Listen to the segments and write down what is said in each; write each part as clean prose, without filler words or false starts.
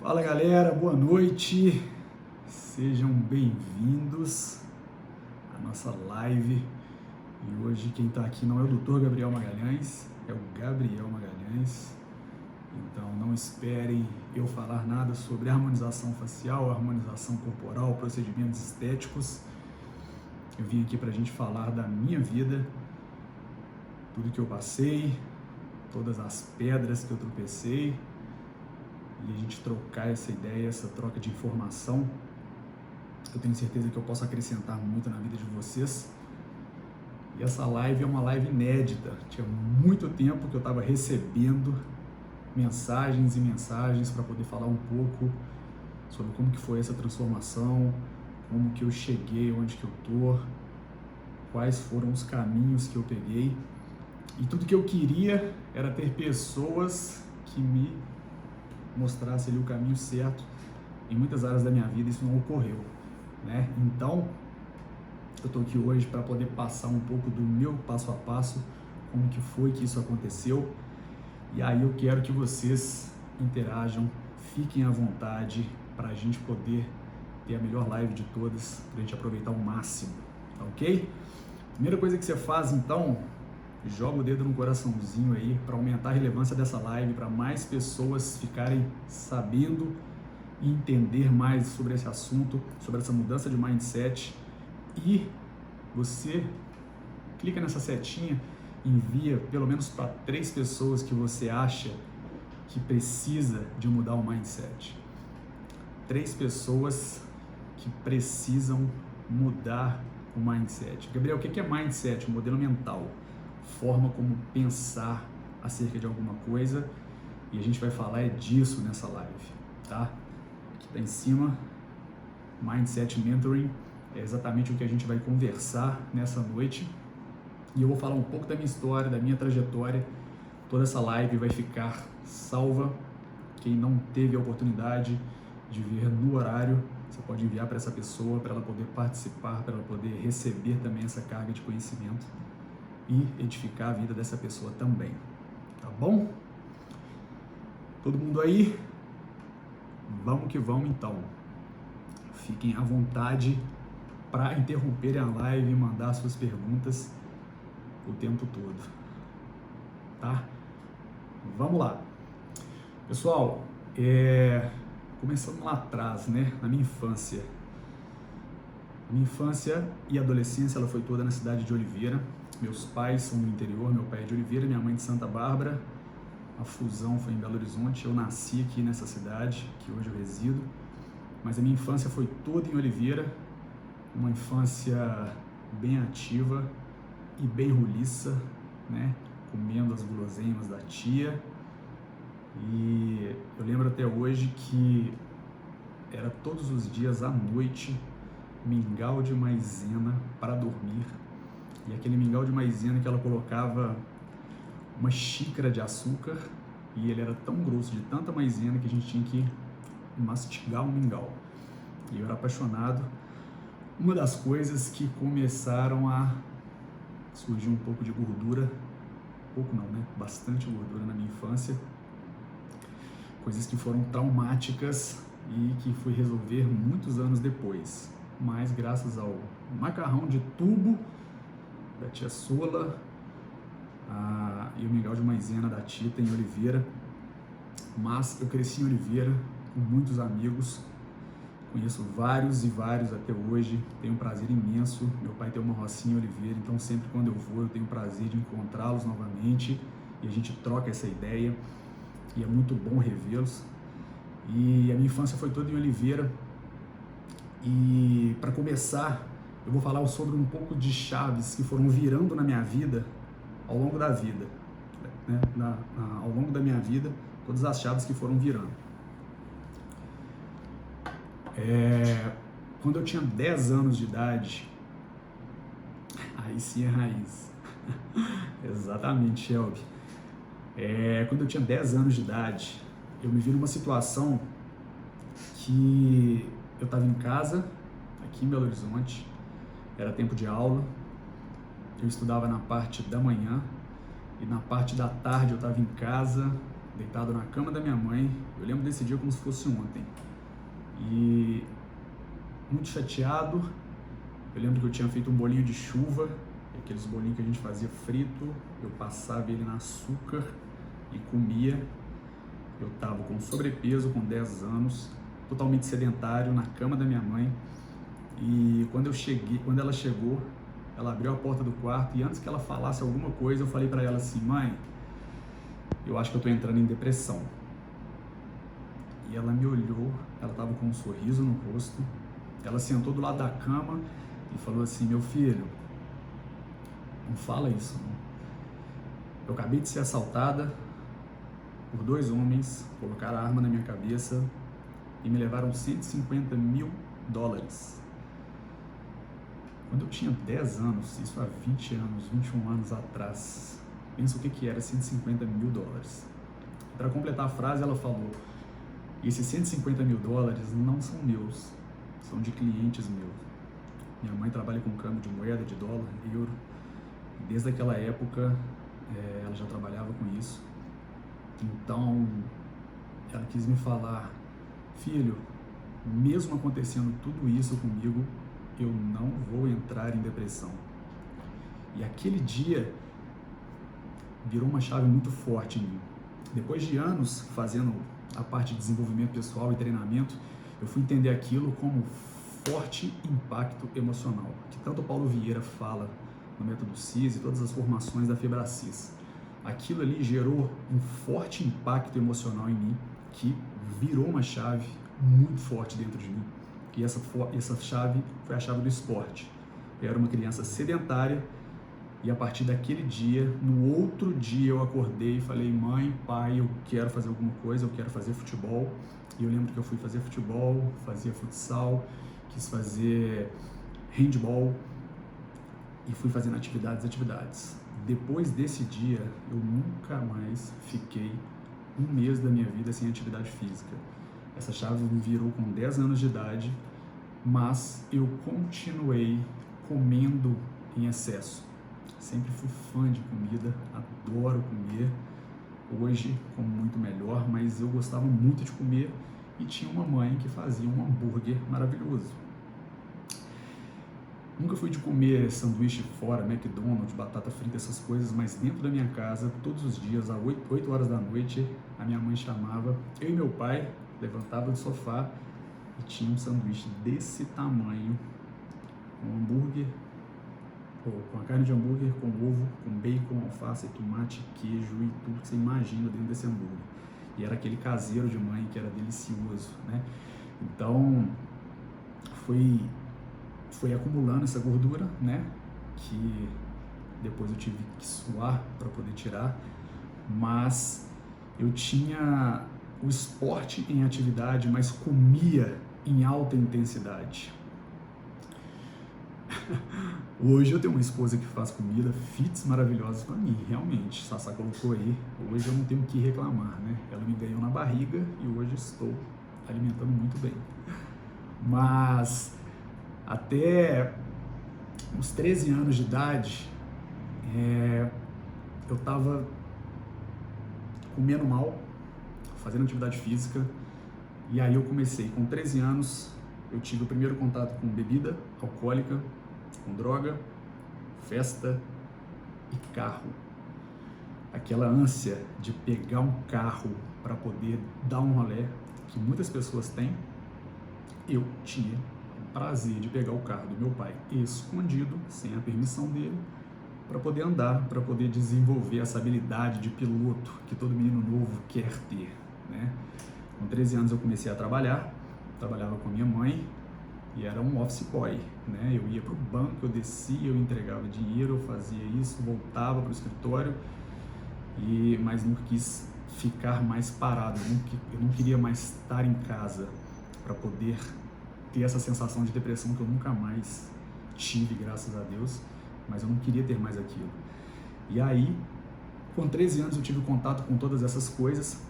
Fala galera, boa noite, sejam bem-vindos à nossa live. E hoje quem está aqui não é o Dr. Gabriel Magalhães, é o Gabriel Magalhães. Então não esperem eu falar nada sobre harmonização facial, harmonização corporal, procedimentos estéticos. Eu vim aqui para a gente falar da minha vida, tudo que eu passei, todas as pedras que eu tropecei, e a gente trocar essa ideia, essa troca de informação. Eu tenho certeza que eu posso acrescentar muito na vida de vocês. E essa live é uma live inédita. Tinha muito tempo que eu estava recebendo mensagens e mensagens para poder falar um pouco sobre como que foi essa transformação, como que eu cheguei onde que eu tô, quais foram os caminhos que eu peguei. E tudo que eu queria era ter pessoas que me mostrasse ali o caminho certo. Em muitas áreas da minha vida isso não ocorreu, né? Então eu tô aqui hoje para poder passar um pouco do meu passo a passo, como que foi que isso aconteceu. E aí eu quero que vocês interajam, fiquem à vontade para a gente poder ter a melhor live de todas, para a gente aproveitar ao máximo, tá ok? Primeira coisa que você faz então, joga o dedo no coraçãozinho aí para aumentar a relevância dessa live, para mais pessoas ficarem sabendo e entender mais sobre esse assunto, sobre essa mudança de mindset. E você clica nessa setinha, envia pelo menos para 3 pessoas que você acha que precisa de mudar o mindset. 3 pessoas que precisam mudar o mindset. Gabriel, o que é mindset? Um modelo mental. Forma como pensar acerca de alguma coisa, e a gente vai falar disso nessa live, tá? Aqui tá em cima, Mindset Mentoring, é exatamente o que a gente vai conversar nessa noite, e eu vou falar um pouco da minha história, da minha trajetória. Toda essa live vai ficar salva. Quem não teve a oportunidade de ver no horário, você pode enviar para essa pessoa, para ela poder participar, para ela poder receber também essa carga de conhecimento e edificar a vida dessa pessoa também, tá bom? Todo mundo aí? Vamos que vamos então. Fiquem à vontade para interromperem a live e mandar suas perguntas o tempo todo, tá? Vamos lá. Pessoal, começando lá atrás, né? Na minha infância. Minha infância e adolescência ela foi toda na cidade de Oliveira. Meus pais são do interior, meu pai é de Oliveira, minha mãe de Santa Bárbara. A fusão foi em Belo Horizonte. Eu nasci aqui nessa cidade, que hoje eu resido. Mas a minha infância foi toda em Oliveira. Uma infância bem ativa e bem roliça, né? Comendo as guloseimas da tia. E eu lembro até hoje que era todos os dias à noite mingau de maisena para dormir. E aquele mingau de maisena que ela colocava uma xícara de açúcar, e ele era tão grosso, de tanta maisena, que a gente tinha que mastigar o mingau. E eu era apaixonado. Uma das coisas que começaram a surgir um pouco de gordura, pouco não, né? Bastante gordura na minha infância. Coisas que foram traumáticas e que fui resolver muitos anos depois. Mas graças ao macarrão de tubo da tia Sola e o mingau de maisena da Tita em Oliveira. Mas eu cresci em Oliveira com muitos amigos, conheço vários e vários até hoje, tenho um prazer imenso. Meu pai tem uma rocinha em Oliveira, então sempre quando eu vou eu tenho o prazer de encontrá-los novamente e a gente troca essa ideia e é muito bom revê-los. E a minha infância foi toda em Oliveira. E para começar, eu vou falar sobre um pouco de chaves que foram virando na minha vida ao longo da vida, né? Ao longo da minha vida, todas as chaves que foram virando. Quando eu tinha 10 anos de idade, aí sim é raiz. Exatamente, Shelby. Quando eu tinha 10 anos de idade, eu me vi numa situação que eu estava em casa, aqui em Belo Horizonte, era tempo de aula, eu estudava na parte da manhã e na parte da tarde eu estava em casa deitado na cama da minha mãe. Eu lembro desse dia como se fosse ontem. E muito chateado. Eu lembro que eu tinha feito um bolinho de chuva, aqueles bolinhos que a gente fazia frito. Eu passava ele no açúcar e comia. Eu estava com sobrepeso, com 10 anos, totalmente sedentário, na cama da minha mãe. E quando ela chegou, ela abriu a porta do quarto e antes que ela falasse alguma coisa, eu falei para ela assim: mãe, eu acho que eu estou entrando em depressão. E ela me olhou, ela estava com um sorriso no rosto, ela sentou do lado da cama e falou assim: meu filho, não fala isso não. Eu acabei de ser assaltada por 2 homens, colocaram a arma na minha cabeça e me levaram $150 mil. Quando eu tinha 10 anos, isso há 20 anos, 21 anos atrás, pensa o que era $150 mil. Para completar a frase, ela falou: esses $150 mil não são meus, são de clientes meus. Minha mãe trabalha com câmbio de moeda, de dólar, euro, e desde aquela época ela já trabalhava com isso. Então ela quis me falar: filho, mesmo acontecendo tudo isso comigo, eu não vou entrar em depressão. E aquele dia virou uma chave muito forte em mim. Depois de anos fazendo a parte de desenvolvimento pessoal e treinamento, eu fui entender aquilo como forte impacto emocional, que tanto o Paulo Vieira fala no método CIS e todas as formações da FebraCIS. Aquilo ali gerou um forte impacto emocional em mim, que virou uma chave muito forte dentro de mim. E essa chave foi a chave do esporte. Eu era uma criança sedentária e a partir daquele dia, no outro dia eu acordei e falei: mãe, pai, eu quero fazer alguma coisa, eu quero fazer futebol. E eu lembro que eu fui fazer futebol, fazia futsal, quis fazer handball e fui fazendo atividades. Depois desse dia, eu nunca mais fiquei um mês da minha vida sem atividade física. Essa chave me virou com 10 anos de idade, mas eu continuei comendo em excesso. Sempre fui fã de comida, adoro comer. Hoje como muito melhor, mas eu gostava muito de comer e tinha uma mãe que fazia um hambúrguer maravilhoso. Nunca fui de comer sanduíche fora, McDonald's, batata frita, essas coisas, mas dentro da minha casa, todos os dias, às 8 horas da noite, a minha mãe chamava, eu e meu pai levantava do sofá e tinha um sanduíche desse tamanho, com hambúrguer, com a carne de hambúrguer, com ovo, com bacon, alface, tomate, queijo e tudo que você imagina dentro desse hambúrguer. E era aquele caseiro de mãe que era delicioso, né? Então, foi acumulando essa gordura, né? Que depois eu tive que suar para poder tirar, mas eu tinha o esporte em atividade, mas comia em alta intensidade. Hoje eu tenho uma esposa que faz comida, fits maravilhosas para mim, realmente. Sassá colocou aí, hoje eu não tenho o que reclamar, né? Ela me ganhou na barriga e hoje estou alimentando muito bem. Mas até uns 13 anos de idade, eu estava comendo mal, fazendo atividade física, e aí eu comecei, com 13 anos, eu tive o primeiro contato com bebida alcoólica, com droga, festa e carro. Aquela ânsia de pegar um carro para poder dar um rolê, que muitas pessoas têm, eu tinha o prazer de pegar o carro do meu pai escondido, sem a permissão dele, para poder andar, para poder desenvolver essa habilidade de piloto que todo menino novo quer ter, né? Com 13 anos eu comecei a trabalhar, trabalhava com a minha mãe e era um office boy, né? Eu ia para o banco, eu descia, eu entregava dinheiro, eu fazia isso, voltava para o escritório, mas nunca quis ficar mais parado, eu não queria mais estar em casa para poder ter essa sensação de depressão que eu nunca mais tive, graças a Deus, mas eu não queria ter mais aquilo. E aí, com 13 anos eu tive contato com todas essas coisas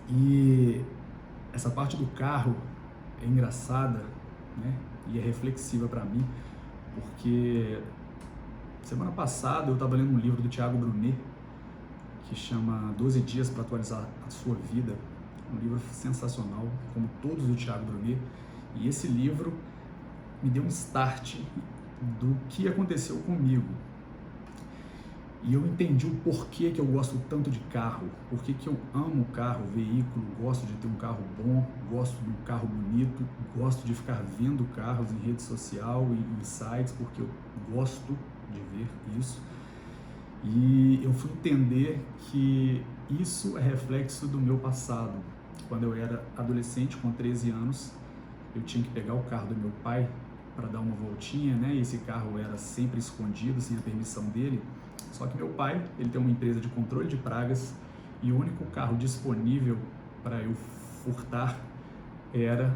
e essa parte do carro é engraçada, né? E é reflexiva para mim, porque semana passada eu estava lendo um livro do Thiago Brunet que chama 12 Dias para Atualizar a Sua Vida. Um livro sensacional, como todos do Thiago Brunet. E esse livro me deu um start do que aconteceu comigo. E eu entendi o porquê que eu gosto tanto de carro, porquê que eu amo carro, veículo, gosto de ter um carro bom, gosto de um carro bonito, gosto de ficar vendo carros em rede social e em sites, porque eu gosto de ver isso. E eu fui entender que isso é reflexo do meu passado. Quando eu era adolescente, com 13 anos, eu tinha que pegar o carro do meu pai para dar uma voltinha, né? E esse carro era sempre escondido, sem a permissão dele. Só que meu pai, ele tem uma empresa de controle de pragas e o único carro disponível para eu furtar era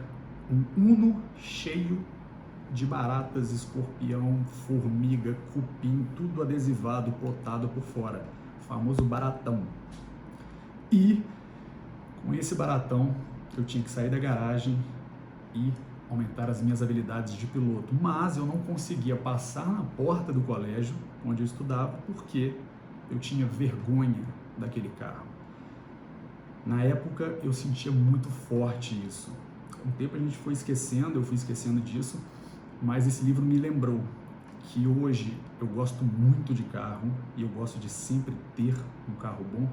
um Uno cheio de baratas, escorpião, formiga, cupim, tudo adesivado, plotado por fora, o famoso baratão. E com esse baratão eu tinha que sair da garagem e aumentar as minhas habilidades de piloto, mas eu não conseguia passar na porta do colégio onde eu estudava porque eu tinha vergonha daquele carro. Na época eu sentia muito forte isso. Com o tempo a gente foi esquecendo, eu fui esquecendo disso, mas esse livro me lembrou que hoje eu gosto muito de carro e eu gosto de sempre ter um carro bom,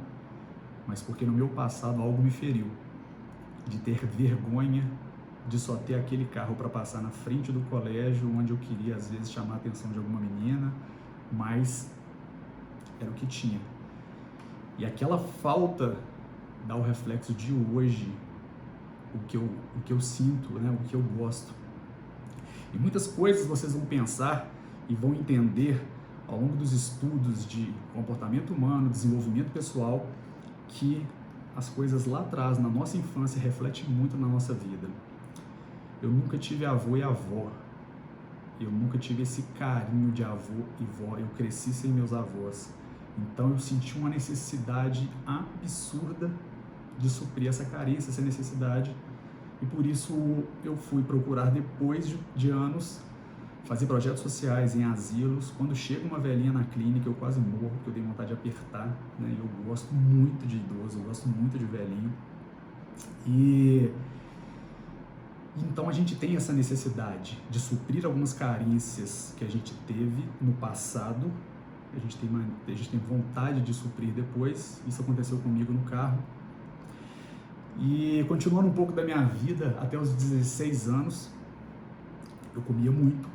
mas porque no meu passado algo me feriu, de ter vergonha de só ter aquele carro para passar na frente do colégio, onde eu queria às vezes chamar a atenção de alguma menina, mas era o que tinha. E aquela falta dá o reflexo de hoje, o que eu sinto, né? O que eu gosto. E muitas coisas vocês vão pensar e vão entender ao longo dos estudos de comportamento humano, desenvolvimento pessoal, que as coisas lá atrás, na nossa infância, refletem muito na nossa vida. Eu nunca tive avô e avó. Eu nunca tive esse carinho de avô e vó. Eu cresci sem meus avós. Então eu senti uma necessidade absurda de suprir essa carência, essa necessidade. E por isso eu fui procurar, depois de anos, fazer projetos sociais em asilos. Quando chega uma velhinha na clínica, eu quase morro, porque eu tenho vontade de apertar, né? Eu gosto muito de idoso, eu gosto muito de velhinho. E então a gente tem essa necessidade de suprir algumas carências que a gente teve no passado. A gente tem vontade de suprir depois. Isso aconteceu comigo no carro. E continuando um pouco da minha vida, até os 16 anos, eu comia muito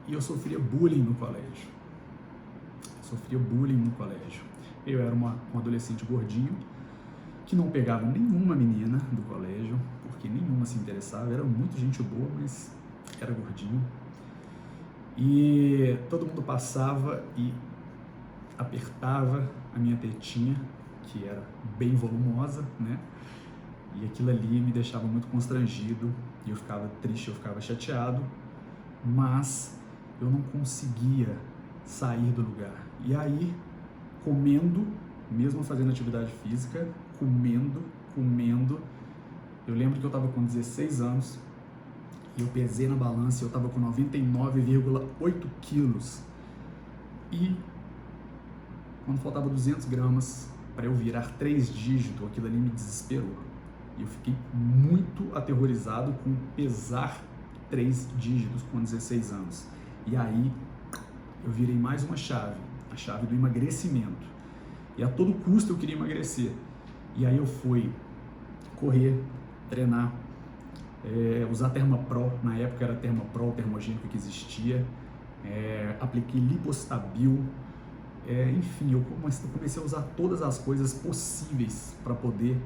e eu sofria bullying no colégio. Eu era um adolescente gordinho, que não pegava nenhuma menina do colégio, porque nenhuma se interessava, era muito gente boa, mas era gordinho. E todo mundo passava e apertava a minha tetinha, que era bem volumosa, né? E aquilo ali me deixava muito constrangido, e eu ficava triste, eu ficava chateado, mas eu não conseguia sair do lugar. E aí, comendo, mesmo fazendo atividade física, comendo, eu lembro que eu estava com 16 anos, e eu pesei na balança e eu estava com 99,8 quilos. E quando faltava 200 gramas para eu virar 3 dígitos, aquilo ali me desesperou. E eu fiquei muito aterrorizado com pesar 3 dígitos com 16 anos. E aí eu virei mais uma chave, a chave do emagrecimento. E a todo custo eu queria emagrecer. E aí eu fui correr, treinar, usar Termapro, na época era Termapro, o termogênico que existia, apliquei Lipostabil, enfim, eu comecei a usar todas as coisas possíveis para poder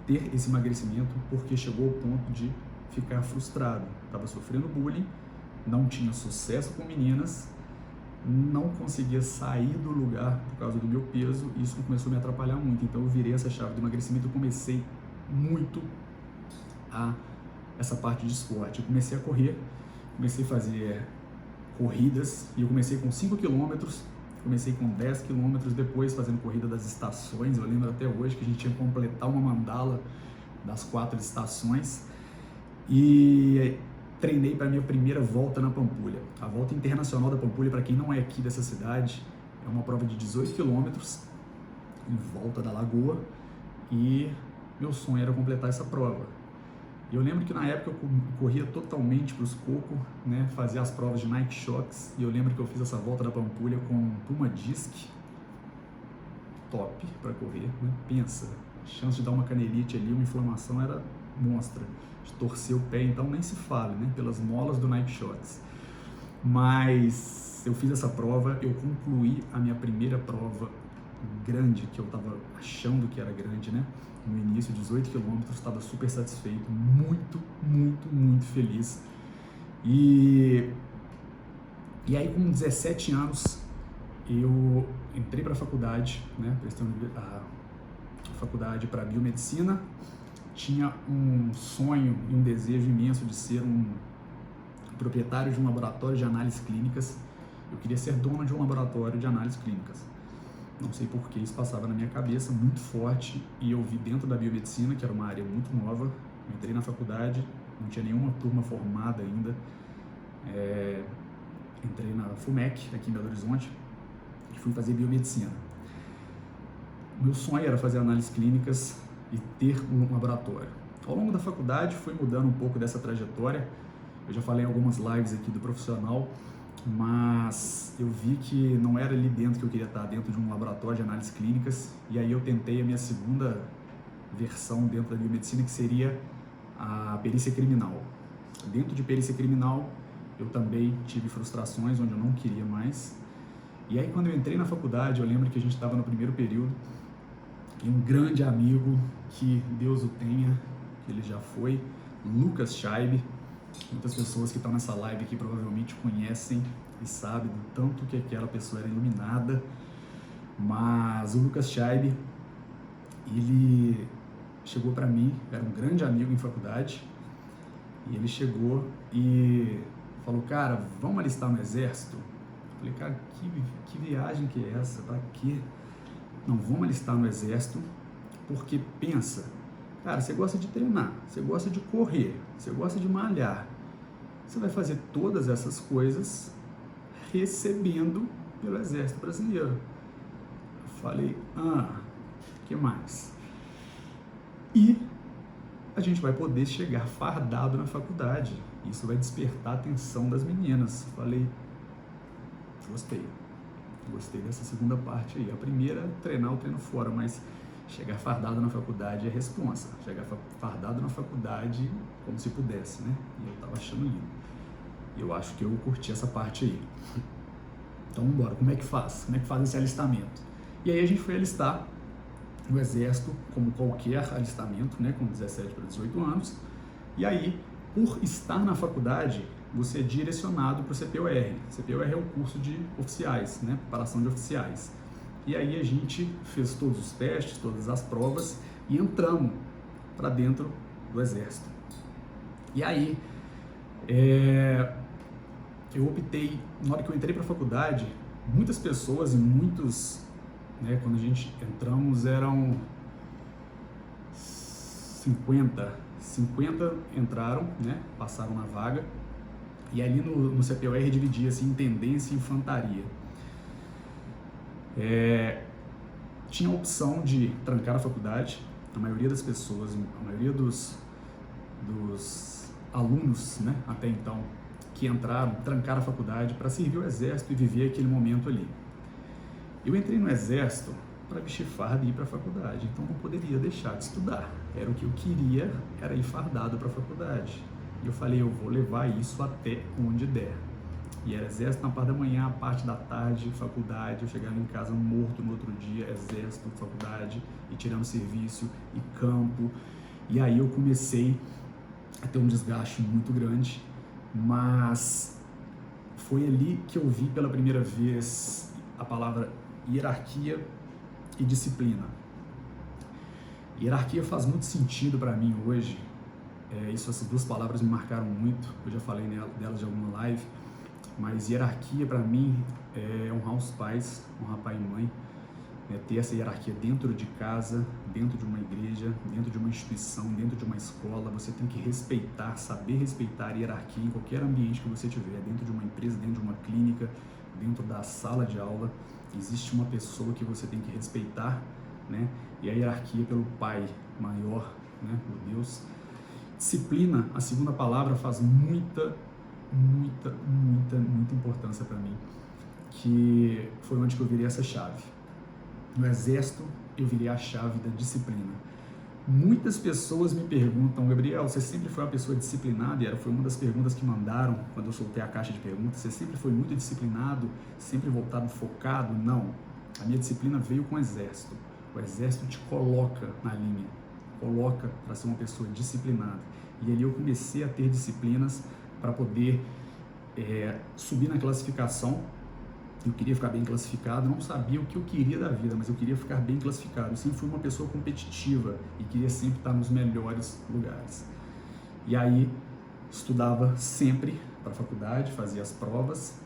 ter esse emagrecimento, porque chegou ao ponto de ficar frustrado. Estava sofrendo bullying, não tinha sucesso com meninas, não conseguia sair do lugar por causa do meu peso, e isso começou a me atrapalhar muito. Então eu virei essa chave do emagrecimento e comecei muito essa parte de esporte. Eu comecei a correr, comecei a fazer corridas, e eu comecei com 5 quilômetros, comecei com 10 quilômetros, depois fazendo corrida das estações. Eu lembro até hoje que a gente tinha que completar uma mandala das 4 estações, e treinei para a minha primeira volta na Pampulha. A volta internacional da Pampulha, para quem não é aqui dessa cidade, é uma prova de 18 quilômetros, em volta da lagoa, e meu sonho era completar essa prova. E eu lembro que na época eu corria totalmente para os cocos, né, fazia as provas de Nike Shox, e eu lembro que eu fiz essa volta da Pampulha com um Puma Disc, top para correr, né? Pensa, a chance de dar uma canelite ali, uma inflamação era monstra, de torcer o pé, então nem se fala, né, pelas molas do Nike Shox. Mas eu fiz essa prova, eu concluí a minha primeira prova grande, que eu estava achando que era grande, né? No início, 18 quilômetros, estava super satisfeito, muito, muito, muito feliz. E aí, com 17 anos, eu entrei para a faculdade, né? Prestei a faculdade para biomedicina. Tinha um sonho e um desejo imenso de ser um proprietário de um laboratório de análises clínicas. Eu queria ser dono de um laboratório de análises clínicas. Não sei por que isso passava na minha cabeça, muito forte, e eu vi dentro da biomedicina, que era uma área muito nova. Eu entrei na faculdade, não tinha nenhuma turma formada ainda. Entrei na FUMEC, aqui em Belo Horizonte, e fui fazer biomedicina. Meu sonho era fazer análises clínicas e ter um laboratório. Ao longo da faculdade, fui mudando um pouco dessa trajetória. Eu já falei em algumas lives aqui do profissional, mas eu vi que não era ali dentro que eu queria estar, dentro de um laboratório de análises clínicas, e aí eu tentei a minha segunda versão dentro da biomedicina, que seria a perícia criminal. Dentro de perícia criminal, eu também tive frustrações onde eu não queria mais, e aí quando eu entrei na faculdade, eu lembro que a gente estava no primeiro período, e um grande amigo, que Deus o tenha, que ele já foi, Lucas Scheib. Muitas pessoas que estão nessa live aqui provavelmente conhecem e sabem do tanto que aquela pessoa era iluminada, mas o Lucas Scheib, ele chegou para mim, era um grande amigo em faculdade, e ele chegou e falou: cara, vamos alistar no exército? Eu falei: cara, que viagem que é essa? Pra quê? Não, vamos alistar no exército, porque pensa, cara, você gosta de treinar, você gosta de correr, você gosta de malhar, você vai fazer todas essas coisas recebendo pelo Exército Brasileiro. Eu falei: que mais? E a gente vai poder chegar fardado na faculdade, isso vai despertar a atenção das meninas. Eu falei: gostei dessa segunda parte aí. A primeira, treinar, eu treino fora, mas chegar fardado na faculdade é responsa. Chegar fardado na faculdade como se pudesse, né? E eu tava achando lindo. E eu acho que eu curti essa parte aí. Então, bora. Como é que faz? Como é que faz esse alistamento? E aí a gente foi alistar no Exército, como qualquer alistamento, né? Com 17 para 18 anos. E aí, por estar na faculdade, você é direcionado para o CPOR. CPOR é o curso de oficiais, né? Preparação de oficiais. E aí a gente fez todos os testes, todas as provas e entramos para dentro do Exército. E aí, eu optei, na hora que eu entrei para a faculdade, muitas pessoas e muitos, né, quando a gente entramos eram 50 entraram, né, passaram na vaga, e ali no CPOR dividia assim, em tendência e infantaria. Tinha a opção de trancar a faculdade. A maioria das pessoas, a maioria dos alunos, né, até então, que entraram, trancaram a faculdade para servir o Exército e viver aquele momento ali. Eu entrei no Exército para vestir farda e ir para a faculdade, então não poderia deixar de estudar. Era o que eu queria, era ir fardado para a faculdade. E eu falei: eu vou levar isso até onde der. E era Exército na parte da manhã, a parte da tarde, faculdade. Eu chegava em casa morto no outro dia, Exército, faculdade, e tirando serviço, e campo. E aí eu comecei a ter um desgaste muito grande, mas foi ali que eu vi pela primeira vez a palavra hierarquia e disciplina. Hierarquia faz muito sentido para mim hoje. Essas duas palavras me marcaram muito. Eu já falei delas de alguma live, mas hierarquia para mim é honrar os pais, honrar pai e mãe, ter essa hierarquia dentro de casa, dentro de uma igreja, dentro de uma instituição, dentro de uma escola. Você tem que respeitar, saber respeitar a hierarquia em qualquer ambiente que você tiver, dentro de uma empresa, dentro de uma clínica, dentro da sala de aula. Existe uma pessoa que você tem que respeitar né? E a hierarquia pelo Pai maior, né? Por Deus. Disciplina, a segunda palavra, faz muita importância para mim, que foi onde que eu virei essa chave. No exército, eu virei a chave da disciplina. Muitas pessoas me perguntam, Gabriel, você sempre foi uma pessoa disciplinada? E foi uma das perguntas que mandaram quando eu soltei a caixa de perguntas. Você sempre foi muito disciplinado, sempre voltado, focado? Não. A minha disciplina veio com o exército. O exército te coloca na linha, coloca para ser uma pessoa disciplinada. E ali eu comecei a ter disciplinas para poder subir na classificação. Eu queria ficar bem classificado, não sabia o que eu queria da vida, mas eu queria ficar bem classificado. Eu sempre fui uma pessoa competitiva e queria sempre estar nos melhores lugares. E aí, estudava sempre para a faculdade, fazia as provas.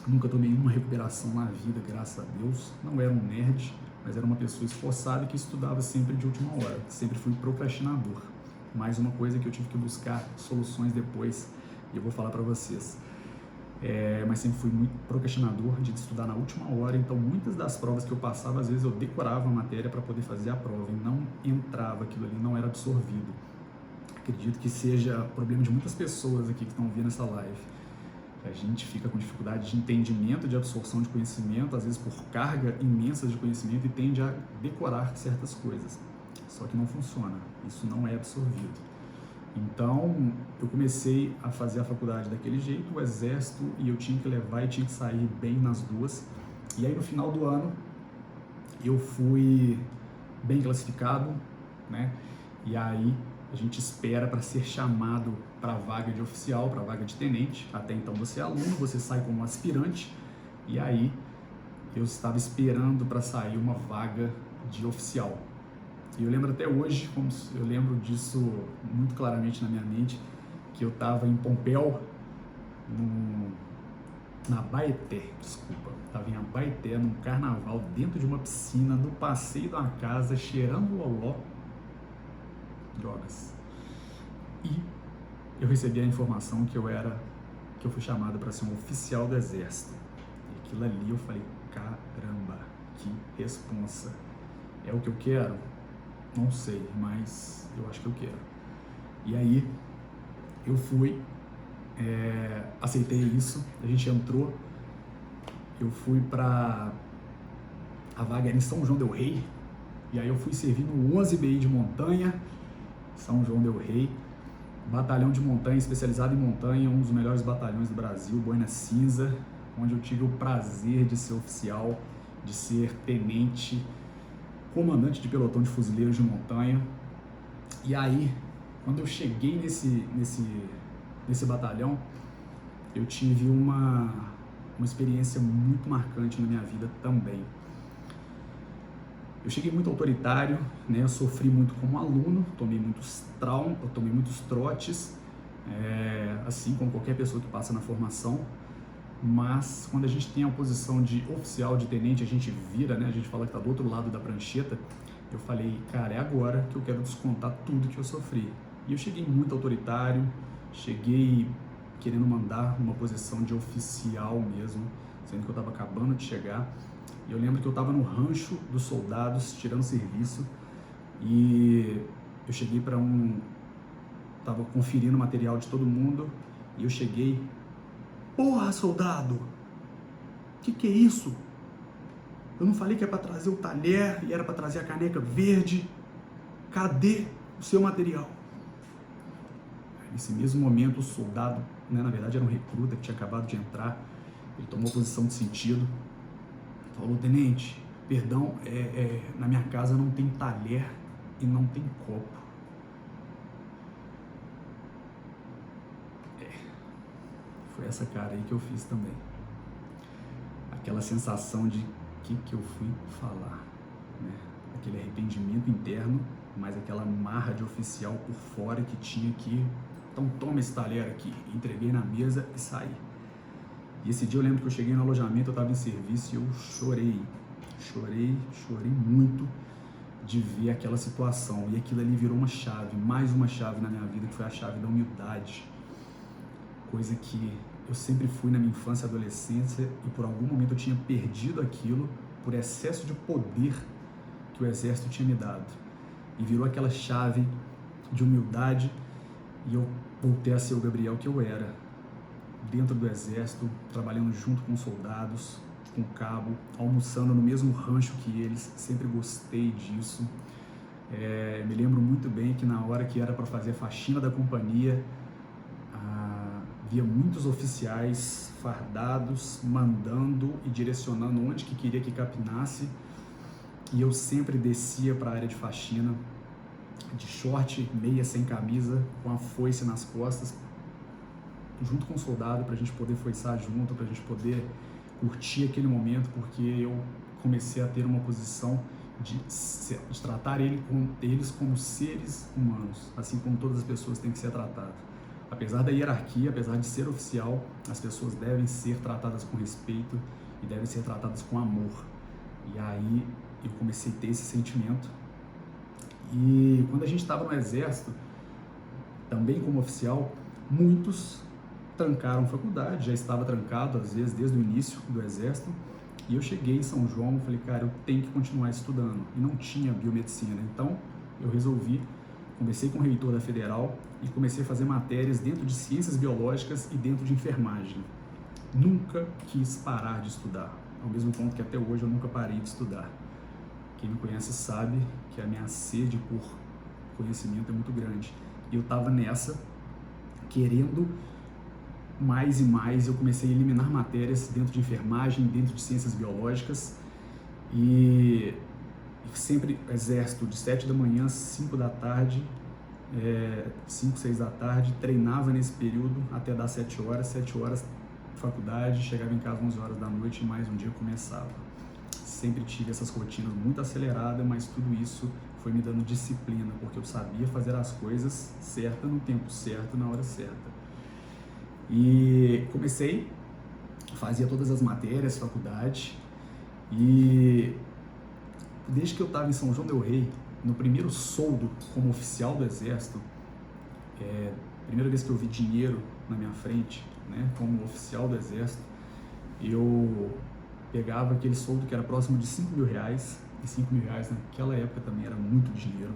Nunca tomei nenhuma recuperação na vida, graças a Deus. Não era um nerd, mas era uma pessoa esforçada que estudava sempre de última hora. Sempre fui procrastinador. Mais uma coisa que eu tive que buscar soluções depois, e eu vou falar para vocês. Mas sempre fui muito procrastinador de estudar na última hora, então muitas das provas que eu passava, às vezes eu decorava a matéria para poder fazer a prova e não entrava, aquilo ali não era absorvido. Acredito que seja problema de muitas pessoas aqui que estão vendo essa live. A gente fica com dificuldade de entendimento, de absorção de conhecimento, às vezes por carga imensa de conhecimento, e tende a decorar certas coisas. Só que não funciona, isso não é absorvido. Então, eu comecei a fazer a faculdade daquele jeito, o exército, e eu tinha que levar e tinha que sair bem nas duas. E aí, no final do ano, eu fui bem classificado, né? E aí, a gente espera para ser chamado para a vaga de oficial, para a vaga de tenente. Até então, você é aluno, você sai como aspirante. E aí, eu estava esperando para sair uma vaga de oficial. E eu lembro até hoje, eu lembro disso muito claramente na minha mente, que eu estava em Pompéu, na Abaeté, estava em Abaeté, num carnaval, dentro de uma piscina, no passeio da casa, cheirando loló, drogas. E eu recebi a informação que eu fui chamado para ser um oficial do exército. E aquilo ali eu falei, caramba, que responsa. É o que eu quero? Não sei, mas eu acho que eu quero. E aí, eu fui, aceitei isso, a gente entrou, eu fui para a vaga era em São João del Rei, e aí eu fui servir no 11 BI de montanha, São João del Rei, batalhão de montanha, especializado em montanha, um dos melhores batalhões do Brasil, Boina Cinza, onde eu tive o prazer de ser oficial, de ser tenente, comandante de pelotão de fuzileiros de montanha. E aí, quando eu cheguei nesse batalhão, eu tive uma experiência muito marcante na minha vida também. Eu cheguei muito autoritário, né? Eu sofri muito como aluno, tomei muitos traumas, tomei muitos trotes, assim como qualquer pessoa que passa na formação. Mas quando a gente tem a posição de oficial, de tenente, a gente vira, né? A gente fala que está do outro lado da prancheta. Eu falei, cara, é agora que eu quero descontar tudo que eu sofri. E eu cheguei muito autoritário, cheguei querendo mandar uma posição de oficial mesmo, sendo que eu estava acabando de chegar. E eu lembro que eu estava no rancho dos soldados, tirando serviço, e eu cheguei para estava conferindo o material de todo mundo, e eu cheguei, porra, soldado, que é isso? Eu não falei que é para trazer o talher e era para trazer a caneca verde? Cadê o seu material? Nesse mesmo momento, o soldado, né, na verdade era um recruta que tinha acabado de entrar, ele tomou posição de sentido, falou, tenente, perdão, na minha casa não tem talher e não tem copo. Foi essa cara aí que eu fiz também. Aquela sensação de que eu fui falar, né? Aquele arrependimento interno, mas aquela marra de oficial por fora que tinha que, então toma esse talher aqui, entreguei na mesa e saí. E esse dia eu lembro que eu cheguei no alojamento, eu estava em serviço e eu chorei muito de ver aquela situação, e aquilo ali virou uma chave, mais uma chave na minha vida, que foi a chave da humildade, coisa que eu sempre fui na minha infância e adolescência, e por algum momento eu tinha perdido aquilo por excesso de poder que que o Exército tinha me dado. E virou aquela chave de humildade e eu voltei a ser o Gabriel que eu era, dentro do Exército, trabalhando junto com soldados, com cabo, almoçando no mesmo rancho que eles, sempre gostei disso. Me lembro muito bem que na hora que era para fazer a faxina da companhia, havia muitos oficiais fardados, mandando e direcionando onde que queria que capinasse, e eu sempre descia para a área de faxina, de short, meia, sem camisa, com a foice nas costas, junto com o soldado, para a gente poder foiçar junto, para a gente poder curtir aquele momento, porque eu comecei a ter uma posição de tratar eles como seres humanos, assim como todas as pessoas têm que ser tratadas. Apesar da hierarquia, apesar de ser oficial, as pessoas devem ser tratadas com respeito e devem ser tratadas com amor. E aí eu comecei a ter esse sentimento. E quando a gente estava no Exército, também como oficial, muitos trancaram faculdade, já estava trancado, às vezes, desde o início do Exército. E eu cheguei em São João e falei, cara, eu tenho que continuar estudando. E não tinha biomedicina. Então, eu resolvi, comecei com o reitor da Federal e comecei a fazer matérias dentro de ciências biológicas e dentro de enfermagem. Nunca quis parar de estudar, ao mesmo ponto que até hoje eu nunca parei de estudar. Quem me conhece sabe que a minha sede por conhecimento é muito grande. E eu estava nessa, querendo mais e mais, eu comecei a eliminar matérias dentro de enfermagem, dentro de ciências biológicas, e sempre Exército, de 7 da manhã, 5 da tarde, 5, 6 da tarde, treinava nesse período até dar 7 horas, faculdade, chegava em casa 11 horas da noite e mais um dia começava. Sempre tive essas rotinas muito aceleradas, mas tudo isso foi me dando disciplina, porque eu sabia fazer as coisas certas no tempo certo, na hora certa. E comecei, fazia todas as matérias, faculdade, e desde que eu estava em São João del Rei, no primeiro soldo como oficial do Exército, primeira vez que eu vi dinheiro na minha frente, né, como oficial do Exército, eu pegava aquele soldo que era próximo de R$5.000, e R$5.000 naquela época também era muito dinheiro,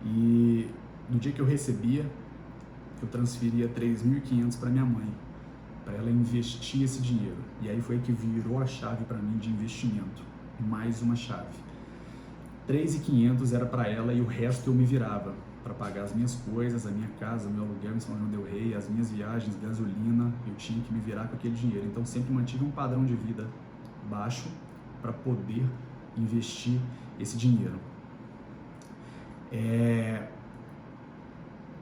e no dia que eu recebia, eu transferia 3.500 para minha mãe, para ela investir esse dinheiro. E aí foi que virou a chave para mim de investimento, mais uma chave. 3.500 era para ela e o resto eu me virava para pagar as minhas coisas, a minha casa, o meu aluguel em São João del Rei, as minhas viagens, gasolina, eu tinha que me virar com aquele dinheiro. Então sempre mantive um padrão de vida baixo para poder investir esse dinheiro.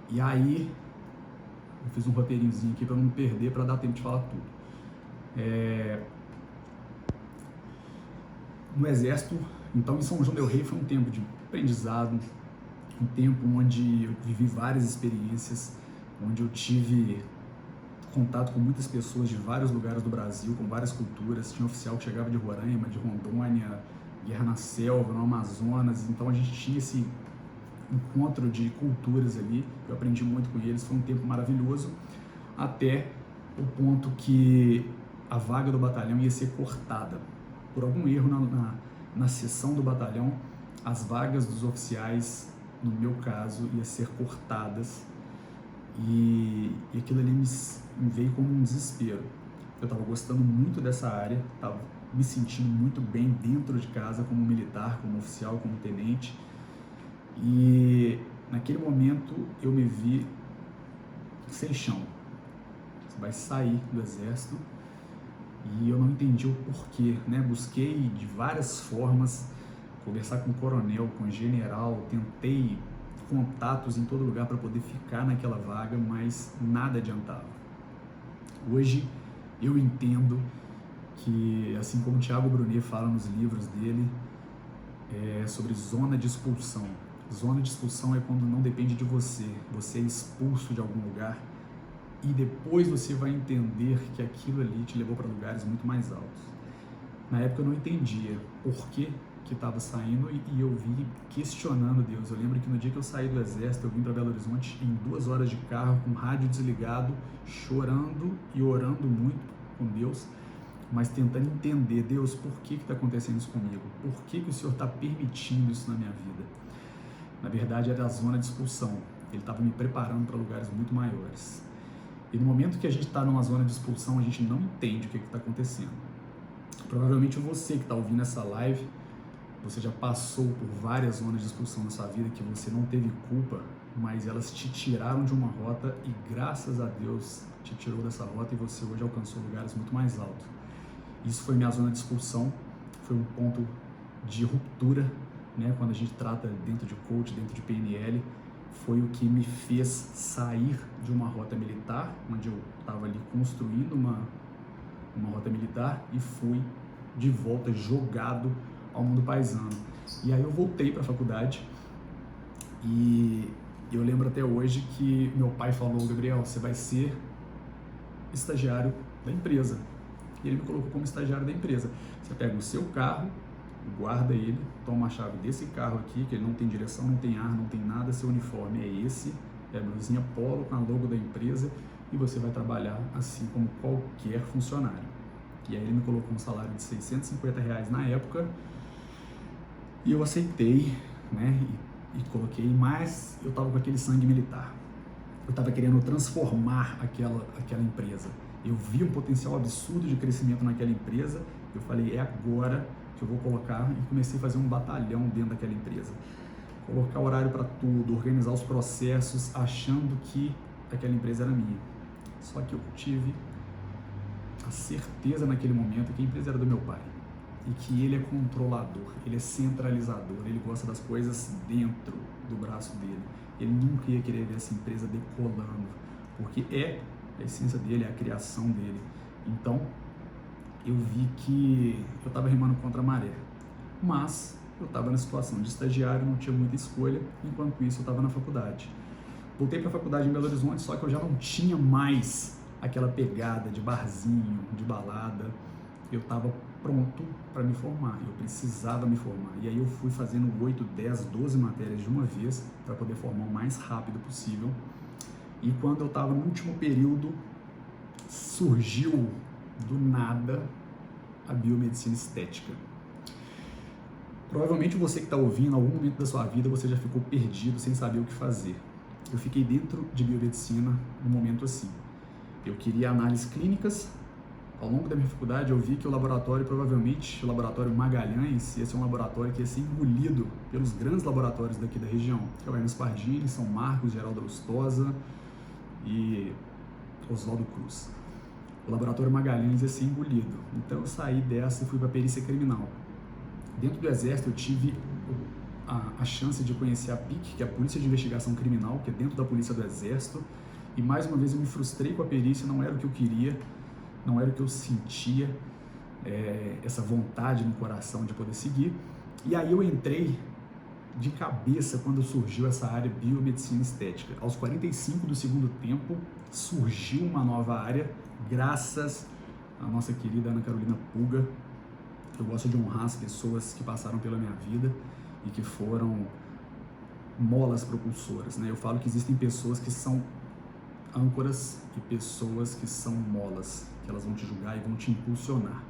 E aí eu fiz um roteirinhozinho aqui para não me perder, para dar tempo de falar tudo. No Exército, então em São João del Rei foi um tempo de aprendizado, um tempo onde eu vivi várias experiências, onde eu tive contato com muitas pessoas de vários lugares do Brasil, com várias culturas. Tinha um oficial que chegava de Roraima, de Rondônia, guerra na selva, no Amazonas, então a gente tinha esse encontro de culturas ali, eu aprendi muito com eles, foi um tempo maravilhoso, até o ponto que a vaga do batalhão ia ser cortada. Por algum erro na seção do batalhão, as vagas dos oficiais, no meu caso, ia ser cortadas, e aquilo ali me veio como um desespero. Eu estava gostando muito dessa área, estava me sentindo muito bem dentro de casa, como militar, como oficial, como tenente, e naquele momento eu me vi sem chão. Você vai sair do Exército, e eu não entendi o porquê, né? Busquei de várias formas conversar com o coronel, com o general, tentei contatos em todo lugar para poder ficar naquela vaga, mas nada adiantava. Hoje eu entendo que, assim como o Thiago Brunet fala nos livros dele, sobre zona de expulsão. Zona de expulsão é quando não depende de você, você é expulso de algum lugar e depois você vai entender que aquilo ali te levou para lugares muito mais altos. Na época eu não entendia por que estava saindo e eu vim questionando Deus. Eu lembro que no dia que eu saí do Exército, eu vim para Belo Horizonte em 2 horas de carro, com o rádio desligado, chorando e orando muito com Deus, mas tentando entender, Deus, por que está acontecendo isso comigo? Por que o Senhor está permitindo isso na minha vida? Na verdade, era a zona de expulsão. Ele estava me preparando para lugares muito maiores. E no momento que a gente está numa zona de expulsão, a gente não entende o que está acontecendo. Provavelmente você que está ouvindo essa live, você já passou por várias zonas de expulsão na sua vida que você não teve culpa, mas elas te tiraram de uma rota e graças a Deus te tirou dessa rota e você hoje alcançou lugares muito mais altos. Isso foi minha zona de expulsão, foi um ponto de ruptura, né? Quando a gente trata dentro de coach, dentro de PNL, foi o que me fez sair de uma rota militar, onde eu estava ali construindo uma rota militar e fui de volta jogado ao mundo paisano. E aí eu voltei para a faculdade e eu lembro até hoje que meu pai falou: Gabriel, você vai ser estagiário da empresa. E ele me colocou como estagiário da empresa. Você pega o seu carro, guarda ele, toma a chave desse carro aqui, que ele não tem direção, não tem ar, não tem nada, seu uniforme é esse, é a blusinha polo com a logo da empresa e você vai trabalhar assim como qualquer funcionário. E aí ele me colocou um salário de R$650 na época e eu aceitei, né, e coloquei, mas eu estava com aquele sangue militar. Eu estava querendo transformar aquela empresa. Eu vi um potencial absurdo de crescimento naquela empresa. Eu falei, é agora que eu vou colocar, e comecei a fazer um batalhão dentro daquela empresa. Colocar horário para tudo, organizar os processos, achando que aquela empresa era minha. Só que eu tive a certeza naquele momento que a empresa era do meu pai. E que ele é controlador, ele é centralizador, ele gosta das coisas dentro do braço dele. Ele nunca ia querer ver essa empresa decolando, porque é a essência dele, é a criação dele. Então, eu vi que eu estava remando contra a maré, mas eu estava na situação de estagiário, não tinha muita escolha, enquanto isso eu estava na faculdade. Voltei para a faculdade em Belo Horizonte, só que eu já não tinha mais aquela pegada de barzinho, de balada. Eu estava pronto para me formar, eu precisava me formar. E aí eu fui fazendo 8, 10, 12 matérias de uma vez para poder formar o mais rápido possível. E quando eu estava no último período, surgiu do nada a biomedicina estética. Provavelmente você que está ouvindo, em algum momento da sua vida, você já ficou perdido, sem saber o que fazer. Eu fiquei dentro de biomedicina num momento assim. Eu queria análises clínicas. Ao longo da minha faculdade, eu vi que o laboratório, provavelmente o laboratório Magalhães, ia ser um laboratório que ia ser engolido pelos grandes laboratórios daqui da região, que é o Hermes Pardini, São Marcos, Geraldo Lustosa e Oswaldo Cruz. O laboratório Magalhães ia ser engolido. Então eu saí dessa e fui para a perícia criminal. Dentro do Exército eu tive a chance de conhecer a PIC, que é a Polícia de Investigação Criminal, que é dentro da Polícia do Exército, e mais uma vez eu me frustrei com a perícia, não era o que eu queria, não era o que eu sentia, essa vontade no coração de poder seguir. E aí eu entrei de cabeça quando surgiu essa área biomedicina estética. Aos 45 do segundo tempo, surgiu uma nova área, graças à nossa querida Ana Carolina Puga. Eu gosto de honrar as pessoas que passaram pela minha vida e que foram molas propulsoras, né? Eu falo que existem pessoas que são âncoras e pessoas que são molas, que elas vão te julgar e vão te impulsionar.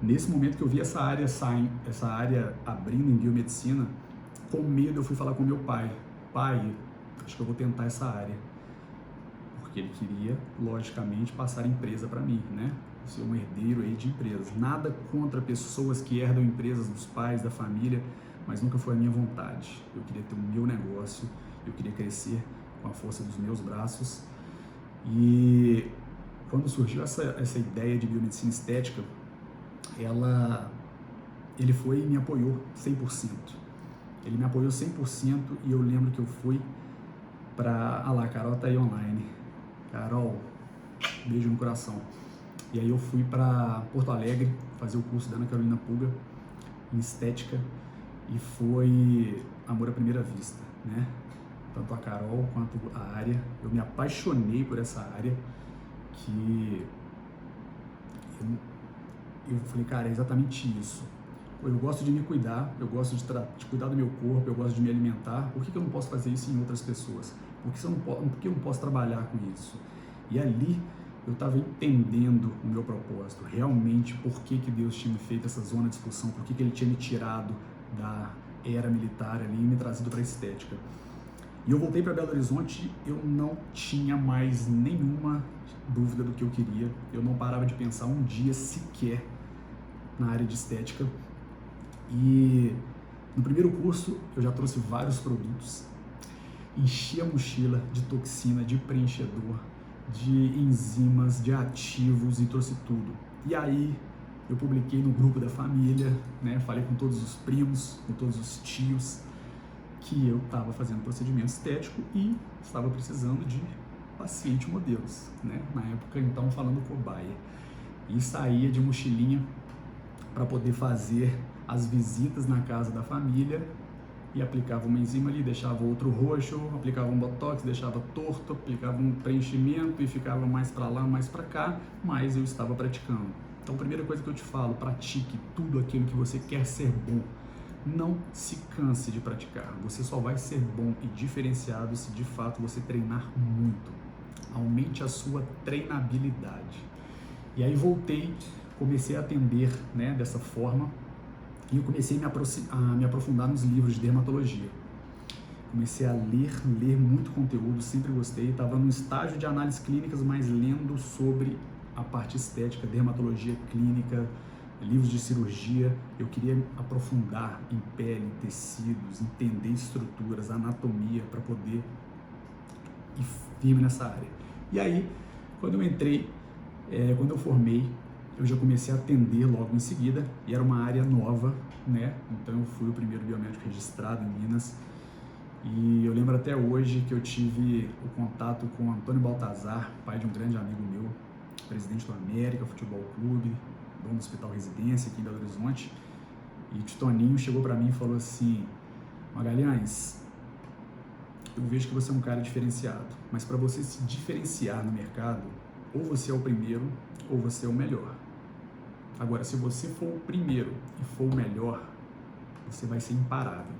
Nesse momento que eu vi essa área abrindo em biomedicina, com medo eu fui falar com meu pai. Pai, acho que eu vou tentar essa área. Porque ele queria, logicamente, passar empresa para mim, né? Ser um herdeiro aí de empresas. Nada contra pessoas que herdam empresas dos pais, da família, mas nunca foi a minha vontade. Eu queria ter o meu negócio, eu queria crescer com a força dos meus braços. E quando surgiu essa ideia de biomedicina estética, ele foi e me apoiou 100%. Ele me apoiou 100% e eu lembro que eu fui para... a Carol tá aí online. Carol, beijo no coração. E aí eu fui para Porto Alegre fazer o curso da Ana Carolina Puga em estética e foi amor à primeira vista, né? Tanto a Carol quanto a área. Eu me apaixonei por essa área que eu falei, cara, é exatamente isso. Eu gosto de me cuidar, eu gosto de cuidar do meu corpo, eu gosto de me alimentar. Por que eu não posso fazer isso em outras pessoas? Por que eu não posso trabalhar com isso? E ali eu estava entendendo o meu propósito, realmente por que Deus tinha me feito essa zona de expulsão, por que Ele tinha me tirado da era militar ali e me trazido para a estética. E eu voltei para Belo Horizonte, eu não tinha mais nenhuma dúvida do que eu queria, eu não parava de pensar um dia sequer na área de estética. E no primeiro curso eu já trouxe vários produtos, enchi a mochila de toxina, de preenchedor, de enzimas, de ativos e trouxe tudo. E aí eu publiquei no grupo da família, né? Falei com todos os primos, com todos os tios, que eu estava fazendo procedimento estético e estava precisando de paciente modelos, né? Na época, então, falando cobaia. E saía de mochilinha para poder fazer as visitas na casa da família e aplicava uma enzima ali, deixava outro roxo, aplicava um botox, deixava torto, aplicava um preenchimento e ficava mais para lá, mais para cá, mas eu estava praticando. Então, a primeira coisa que eu te falo, pratique tudo aquilo que você quer ser bom. Não se canse de praticar. Você só vai ser bom e diferenciado se de fato você treinar muito. Aumente a sua treinabilidade. E aí voltei, comecei a atender, né, dessa forma e eu comecei a me aprofundar nos livros de dermatologia. Comecei a ler muito conteúdo, sempre gostei. Estava no estágio de análises clínicas, mas lendo sobre a parte estética, dermatologia clínica, livros de cirurgia. Eu queria aprofundar em pele, em tecidos, entender estruturas, anatomia, para poder ir firme nessa área. E aí, quando eu entrei, quando eu formei, eu já comecei a atender logo em seguida, e era uma área nova, né? Então eu fui o primeiro biomédico registrado em Minas. E eu lembro até hoje que eu tive o contato com o Antônio Baltazar, pai de um grande amigo meu, presidente do América Futebol Clube, dono do Hospital Residência aqui em Belo Horizonte. E o Toninho chegou para mim e falou assim: Magalhães, eu vejo que você é um cara diferenciado, mas para você se diferenciar no mercado, ou você é o primeiro ou você é o melhor. Agora, se você for o primeiro e for o melhor, você vai ser imparável.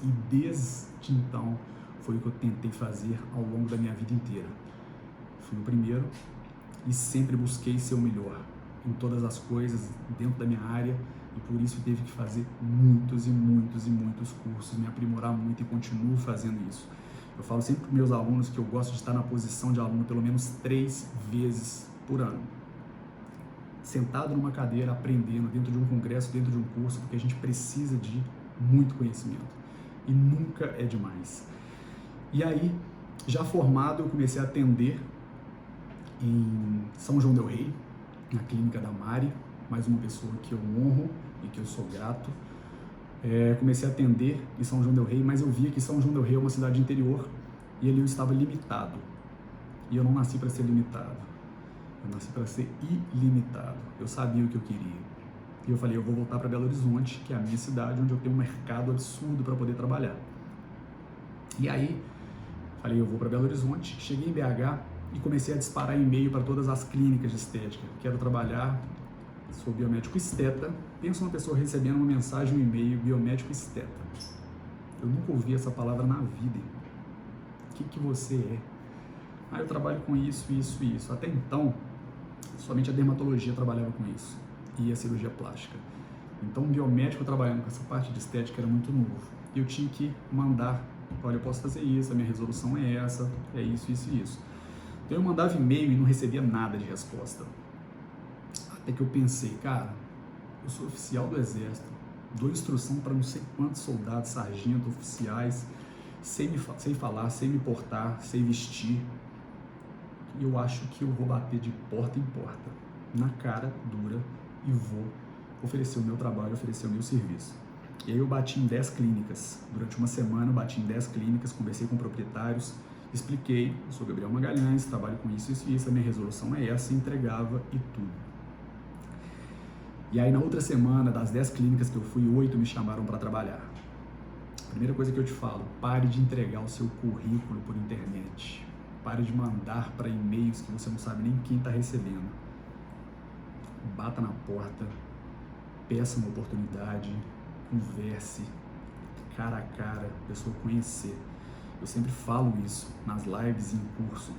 E desde então foi o que eu tentei fazer ao longo da minha vida inteira. Fui o primeiro e sempre busquei ser o melhor em todas as coisas dentro da minha área, e por isso teve que fazer muitos cursos, me aprimorar muito, e continuo fazendo isso. Eu falo sempre para meus alunos que eu gosto de estar na posição de aluno pelo menos 3 vezes por ano. Sentado numa cadeira, aprendendo, dentro de um congresso, dentro de um curso, porque a gente precisa de muito conhecimento. E nunca é demais. E aí, já formado, eu comecei a atender em São João del Rei, na clínica da Mari, mais uma pessoa que eu honro e que eu sou grato. Comecei a atender em São João del Rei, mas eu via que São João del Rei é uma cidade interior e ali eu estava limitado. E eu não nasci para ser limitado. Eu nasci para ser ilimitado. Eu sabia o que eu queria. E eu falei, eu vou voltar para Belo Horizonte, que é a minha cidade, onde eu tenho um mercado absurdo para poder trabalhar. E aí, falei, eu vou para Belo Horizonte. Cheguei em BH e comecei a disparar e-mail para todas as clínicas de estética. Quero trabalhar, sou biomédico esteta. Pensa uma pessoa recebendo uma mensagem, um e-mail, biomédico esteta. Eu nunca ouvi essa palavra na vida. O que você é? Ah, eu trabalho com isso. Até então, somente a dermatologia trabalhava com isso, e a cirurgia plástica. Então, um biomédico trabalhando com essa parte de estética era muito novo. E eu tinha que mandar, olha, eu posso fazer isso, a minha resolução é essa, é isso. Então, eu mandava e-mail e não recebia nada de resposta. Até que eu pensei, cara, eu sou oficial do Exército, dou instrução para não sei quantos soldados, sargentos, oficiais, sei falar, sei me portar, sei vestir. E eu acho que eu vou bater de porta em porta, na cara dura, e vou oferecer o meu trabalho, oferecer o meu serviço. E aí eu bati em 10 clínicas. Durante uma semana eu bati em 10 clínicas, conversei com proprietários, expliquei, eu sou Gabriel Magalhães, trabalho com isso, a minha resolução é essa, entregava e tudo. E aí na outra semana, das 10 clínicas que eu fui, 8 me chamaram para trabalhar. Primeira coisa que eu te falo, pare de entregar o seu currículo por internet. Pare de mandar para e-mails que você não sabe nem quem está recebendo. Bata na porta, peça uma oportunidade, converse, cara a cara, a pessoa conhecer. Eu sempre falo isso nas lives e em curso.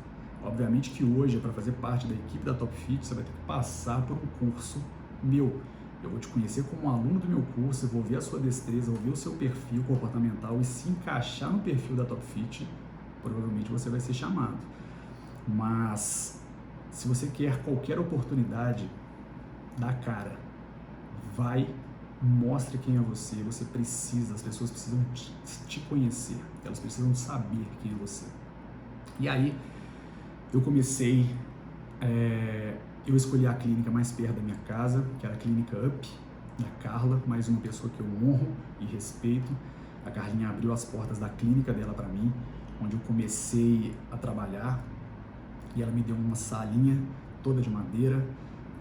Obviamente que hoje, para fazer parte da equipe da Top Fit, você vai ter que passar por um curso meu. Eu vou te conhecer como aluno do meu curso, eu vou ver a sua destreza, vou ver o seu perfil comportamental e se encaixar no perfil da Top Fit, provavelmente você vai ser chamado. Mas se você quer qualquer oportunidade, dá cara, vai, mostre quem é você, você precisa, as pessoas precisam te conhecer, elas precisam saber quem é você. E aí, eu comecei, eu escolhi a clínica mais perto da minha casa, que era a Clínica Up, da Carla, mais uma pessoa que eu honro e respeito. A Carlinha abriu as portas da clínica dela para mim, onde eu comecei a trabalhar, e ela me deu uma salinha toda de madeira,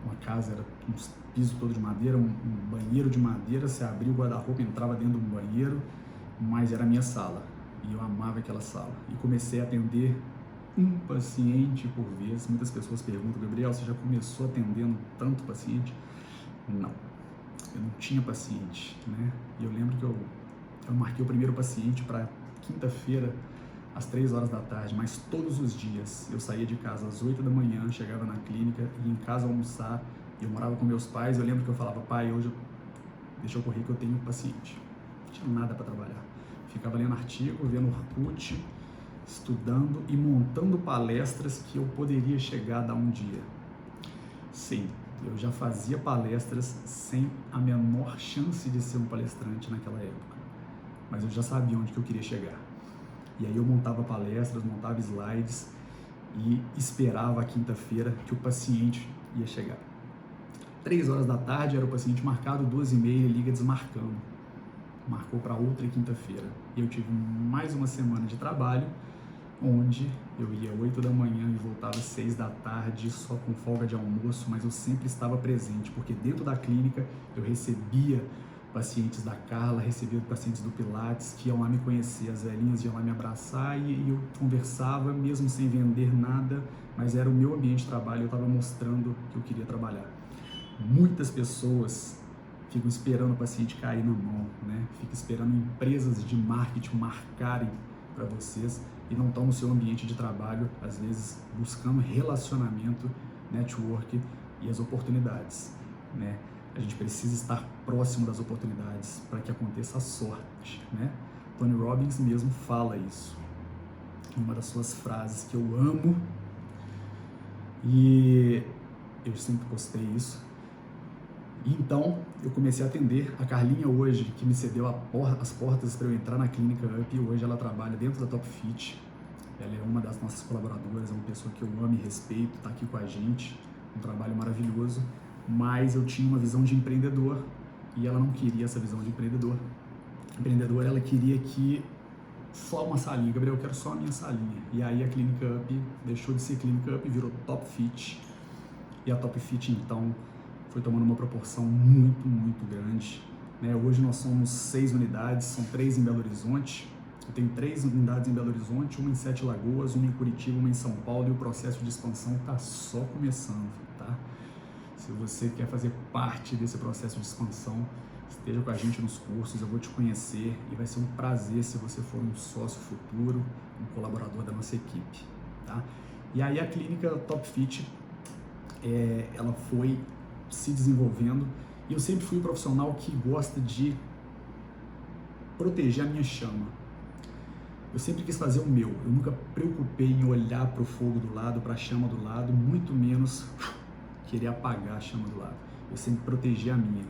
uma casa, era um piso todo de madeira, um banheiro de madeira, você abria o guarda-roupa, entrava dentro de um banheiro, mas era a minha sala, e eu amava aquela sala. E comecei a atender um paciente por vez. Muitas pessoas perguntam: Gabriel, você já começou atendendo tanto paciente? Não, eu não tinha paciente, né? E eu lembro que eu marquei o primeiro paciente para quinta-feira, às 3 horas da tarde, mas todos os dias eu saía de casa às 8 da manhã, chegava na clínica, ia em casa almoçar, eu morava com meus pais. Eu lembro que eu falava: pai, hoje deixa eu correr que eu tenho um paciente. Não tinha nada para trabalhar, ficava lendo artigo, vendo Orkut, estudando e montando palestras que eu poderia chegar a dar um dia. Sim, eu já fazia palestras sem a menor chance de ser um palestrante naquela época, mas eu já sabia onde que eu queria chegar. E aí eu montava palestras, montava slides e esperava a quinta-feira que o paciente ia chegar. 3 horas da tarde era o paciente marcado, 2h30 liga desmarcando. Marcou para outra quinta-feira. E eu tive mais uma semana de trabalho, onde eu ia 8 da manhã e voltava 6 da tarde, só com folga de almoço, mas eu sempre estava presente, porque dentro da clínica eu recebia pacientes da Carla, recebia pacientes do Pilates, que iam lá me conhecer, as velhinhas iam lá me abraçar e eu conversava, mesmo sem vender nada, mas era o meu ambiente de trabalho, eu estava mostrando que eu queria trabalhar. Muitas pessoas ficam esperando o paciente cair na mão, né? Ficam esperando empresas de marketing marcarem para vocês e não estão no seu ambiente de trabalho, às vezes buscando relacionamento, network e as oportunidades, né? A gente precisa estar próximo das oportunidades para que aconteça a sorte, né? Tony Robbins mesmo fala isso, uma das suas frases que eu amo, e eu sempre postei isso. Então, eu comecei a atender a Carlinha hoje, que me cedeu as portas para eu entrar na Clínica Up, e hoje ela trabalha dentro da Top Fit. Ela é uma das nossas colaboradoras, é uma pessoa que eu amo e respeito, está aqui com a gente, um trabalho maravilhoso, mas eu tinha uma visão de empreendedor e ela não queria essa visão de empreendedor. Empreendedora, ela queria que só uma salinha. Gabriel, eu quero só a minha salinha. E aí a Clínica Up deixou de ser Clínica Up e virou Top Fit. E a Top Fit, então, foi tomando uma proporção muito, muito grande, né? Hoje nós somos 6 unidades, são 3 em Belo Horizonte. Eu tenho 3 unidades em Belo Horizonte, uma em 7 Lagoas, uma em Curitiba, uma em São Paulo, e o processo de expansão está só começando, tá? Se você quer fazer parte desse processo de expansão, esteja com a gente nos cursos, eu vou te conhecer e vai ser um prazer se você for um sócio futuro, um colaborador da nossa equipe, tá? E aí a clínica Top Fit, ela foi se desenvolvendo, e eu sempre fui um profissional que gosta de proteger a minha chama. Eu sempre quis fazer o meu, eu nunca preocupei em olhar para o fogo do lado, para a chama do lado, muito menos querer apagar a chama do lado. Eu sempre protegi a minha.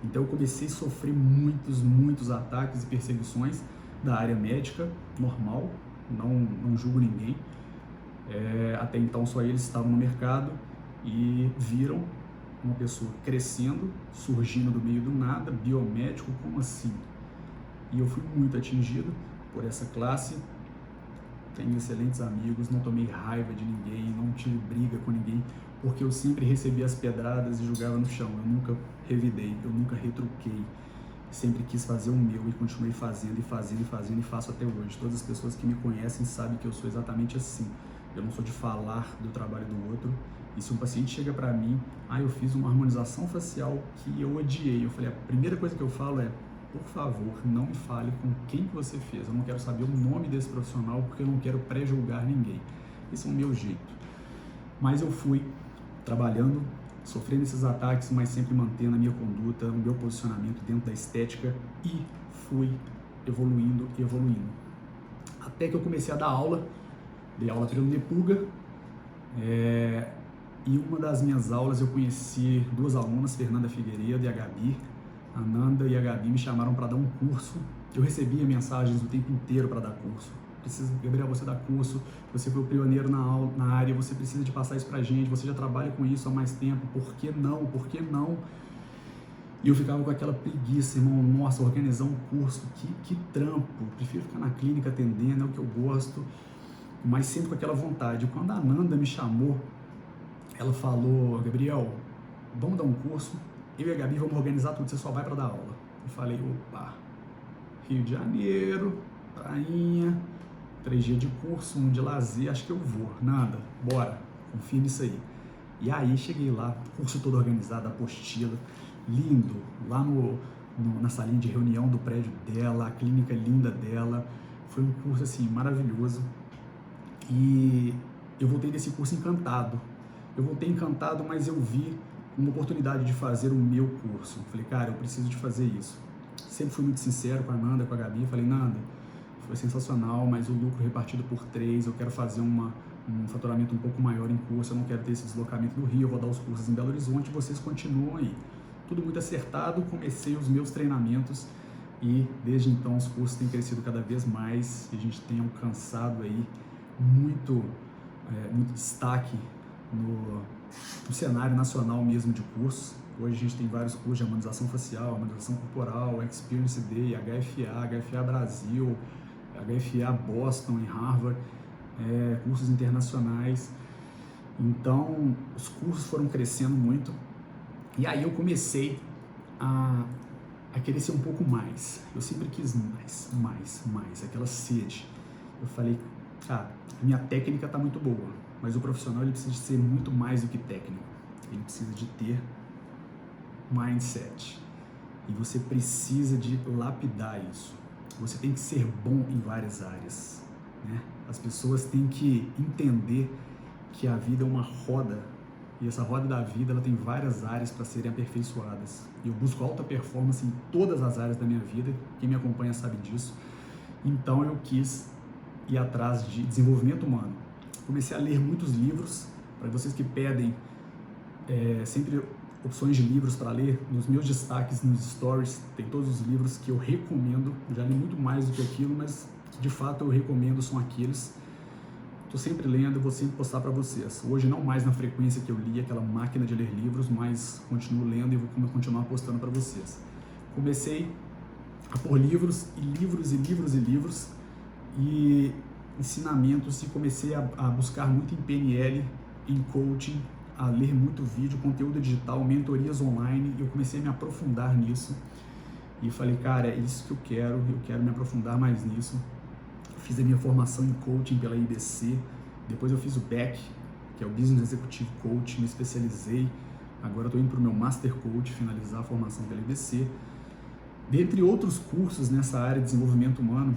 Então eu comecei a sofrer muitos ataques e perseguições da área médica, normal, não julgo ninguém. Até então só eles estavam no mercado e viram uma pessoa crescendo, surgindo do meio do nada, biomédico, como assim? E eu fui muito atingido por essa classe, tenho excelentes amigos, não tomei raiva de ninguém, não tive briga com ninguém, porque eu sempre recebi as pedradas e jogava no chão. Eu nunca revidei, eu nunca retruquei, sempre quis fazer o meu e continuei fazendo e faço até hoje. Todas as pessoas que me conhecem sabem que eu sou exatamente assim. Eu não sou de falar do trabalho do outro. E se um paciente chega para mim, eu fiz uma harmonização facial que eu odiei, eu falei, a primeira coisa que eu falo é: por favor, não me fale com quem que você fez. Eu não quero saber o nome desse profissional, porque eu não quero pré-julgar ninguém. esse é o meu jeito. Mas eu fui trabalhando, sofrendo esses ataques, mas sempre mantendo a minha conduta, o meu posicionamento dentro da estética e fui evoluindo. Até que eu comecei a dar aula, dei aula pelo Nepuga, e uma das minhas aulas eu conheci duas alunas, Fernanda Figueiredo e a Gabi. A Nanda e a Gabi me chamaram para dar um curso. Eu recebia mensagens o tempo inteiro para dar curso. Gabriel, você dá curso, você foi o pioneiro na área, você precisa de passar isso pra gente, você já trabalha com isso há mais tempo, por que não? Por que não? E eu ficava com aquela preguiça, irmão, nossa, organizar um curso, que trampo, prefiro ficar na clínica atendendo, é o que eu gosto, mas sempre com aquela vontade. Quando a Nanda me chamou, ela falou, Gabriel, vamos dar um curso, eu e a Gabi vamos organizar tudo, você só vai para dar aula. Eu falei, opa, Rio de Janeiro, prainha, 3 dias de curso, 1 de lazer, acho que eu vou. Nada, bora, confia nisso aí. E aí cheguei lá, curso todo organizado, apostila, lindo, lá na salinha de reunião do prédio dela, a clínica linda dela. Foi um curso assim maravilhoso. E eu voltei desse curso encantado. Eu voltei encantado, mas eu vi uma oportunidade de fazer o meu curso. Falei, cara, eu preciso de fazer isso. Sempre fui muito sincero com a Nanda, com a Gabi. Falei, Nanda, foi sensacional, mas o lucro repartido por 3, eu quero fazer um faturamento um pouco maior em curso, eu não quero ter esse deslocamento do Rio, eu vou dar os cursos em Belo Horizonte, vocês continuam aí. Tudo muito acertado, comecei os meus treinamentos e desde então os cursos têm crescido cada vez mais e a gente tem alcançado aí muito destaque no cenário nacional mesmo de cursos. Hoje a gente tem vários cursos de harmonização facial, harmonização corporal, Experience Day, HFA Brasil, HFA Boston e Harvard, cursos internacionais. Então, os cursos foram crescendo muito e aí eu comecei a querer ser um pouco mais. Eu sempre quis mais, aquela sede. Eu falei, cara, a minha técnica está muito boa, mas o profissional ele precisa de ser muito mais do que técnico. Ele precisa de ter mindset. E você precisa de lapidar isso. Você tem que ser bom em várias áreas, né? As pessoas têm que entender que a vida é uma roda e essa roda da vida ela tem várias áreas para serem aperfeiçoadas. E eu busco alta performance em todas as áreas da minha vida. Quem me acompanha sabe disso. Então eu quis ir atrás de desenvolvimento humano. Comecei a ler muitos livros. Para vocês que pedem sempre opções de livros para ler, nos meus destaques, nos stories, tem todos os livros que eu recomendo. Eu já li muito mais do que aquilo, mas de fato eu recomendo são aqueles. Estou sempre lendo e vou sempre postar para vocês. Hoje não mais na frequência que eu li, aquela máquina de ler livros, mas continuo lendo e vou continuar postando para vocês. Comecei a pôr livros e ensinamentos e comecei a buscar muito em PNL, em coaching, a ler muito vídeo, conteúdo digital, mentorias online. Eu comecei a me aprofundar nisso e falei, cara, é isso que eu quero me aprofundar mais nisso. Fiz a minha formação em coaching pela IBC, depois eu fiz o BEC, que é o Business Executive Coach, me especializei, agora estou indo para o meu Master Coach, finalizar a formação pela IBC. Dentre outros cursos nessa área de desenvolvimento humano,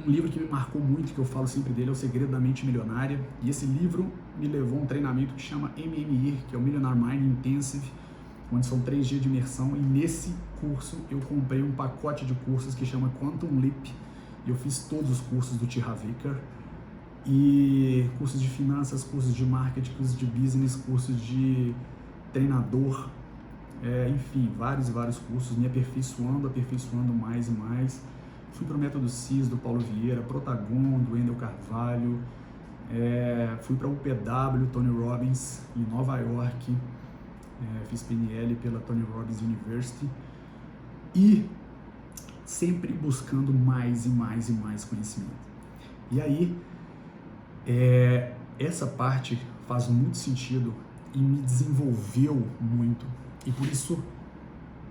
um livro que me marcou muito, que eu falo sempre dele, é O Segredo da Mente Milionária, e esse livro me levou a um treinamento que chama MMI, que é o Millionaire Mind Intensive, onde são 3 dias de imersão, e nesse curso eu comprei um pacote de cursos que chama Quantum Leap. Eu fiz todos os cursos do T. Harv Eker, e cursos de finanças, cursos de marketing, cursos de business, cursos de treinador, enfim, vários cursos, me aperfeiçoando mais e mais. Fui para o Método CIS do Paulo Vieira, Protagon do Wendel Carvalho, fui para o UPW, Tony Robbins, em Nova York, fiz PNL pela Tony Robbins University e sempre buscando mais e mais conhecimento. E aí, essa parte faz muito sentido e me desenvolveu muito. E por isso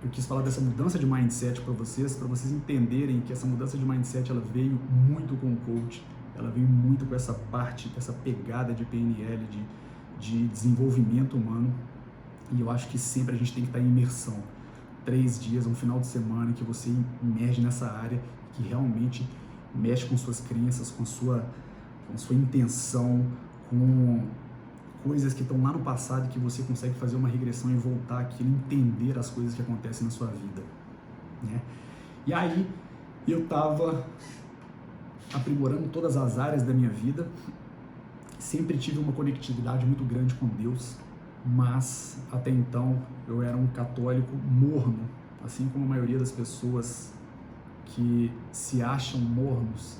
eu quis falar dessa mudança de mindset para vocês entenderem que essa mudança de mindset ela veio muito com o coach, ela veio muito com essa parte, essa pegada de PNL, de desenvolvimento humano. E eu acho que sempre a gente tem que estar em imersão. 3 dias, um final de semana que você emerge nessa área, que realmente mexe com suas crenças, com com sua intenção, com coisas que estão lá no passado e que você consegue fazer uma regressão e voltar aquilo, entender as coisas que acontecem na sua vida, né? E aí eu estava aprimorando todas as áreas da minha vida, sempre tive uma conectividade muito grande com Deus, mas até então eu era um católico morno, assim como a maioria das pessoas que se acham mornos.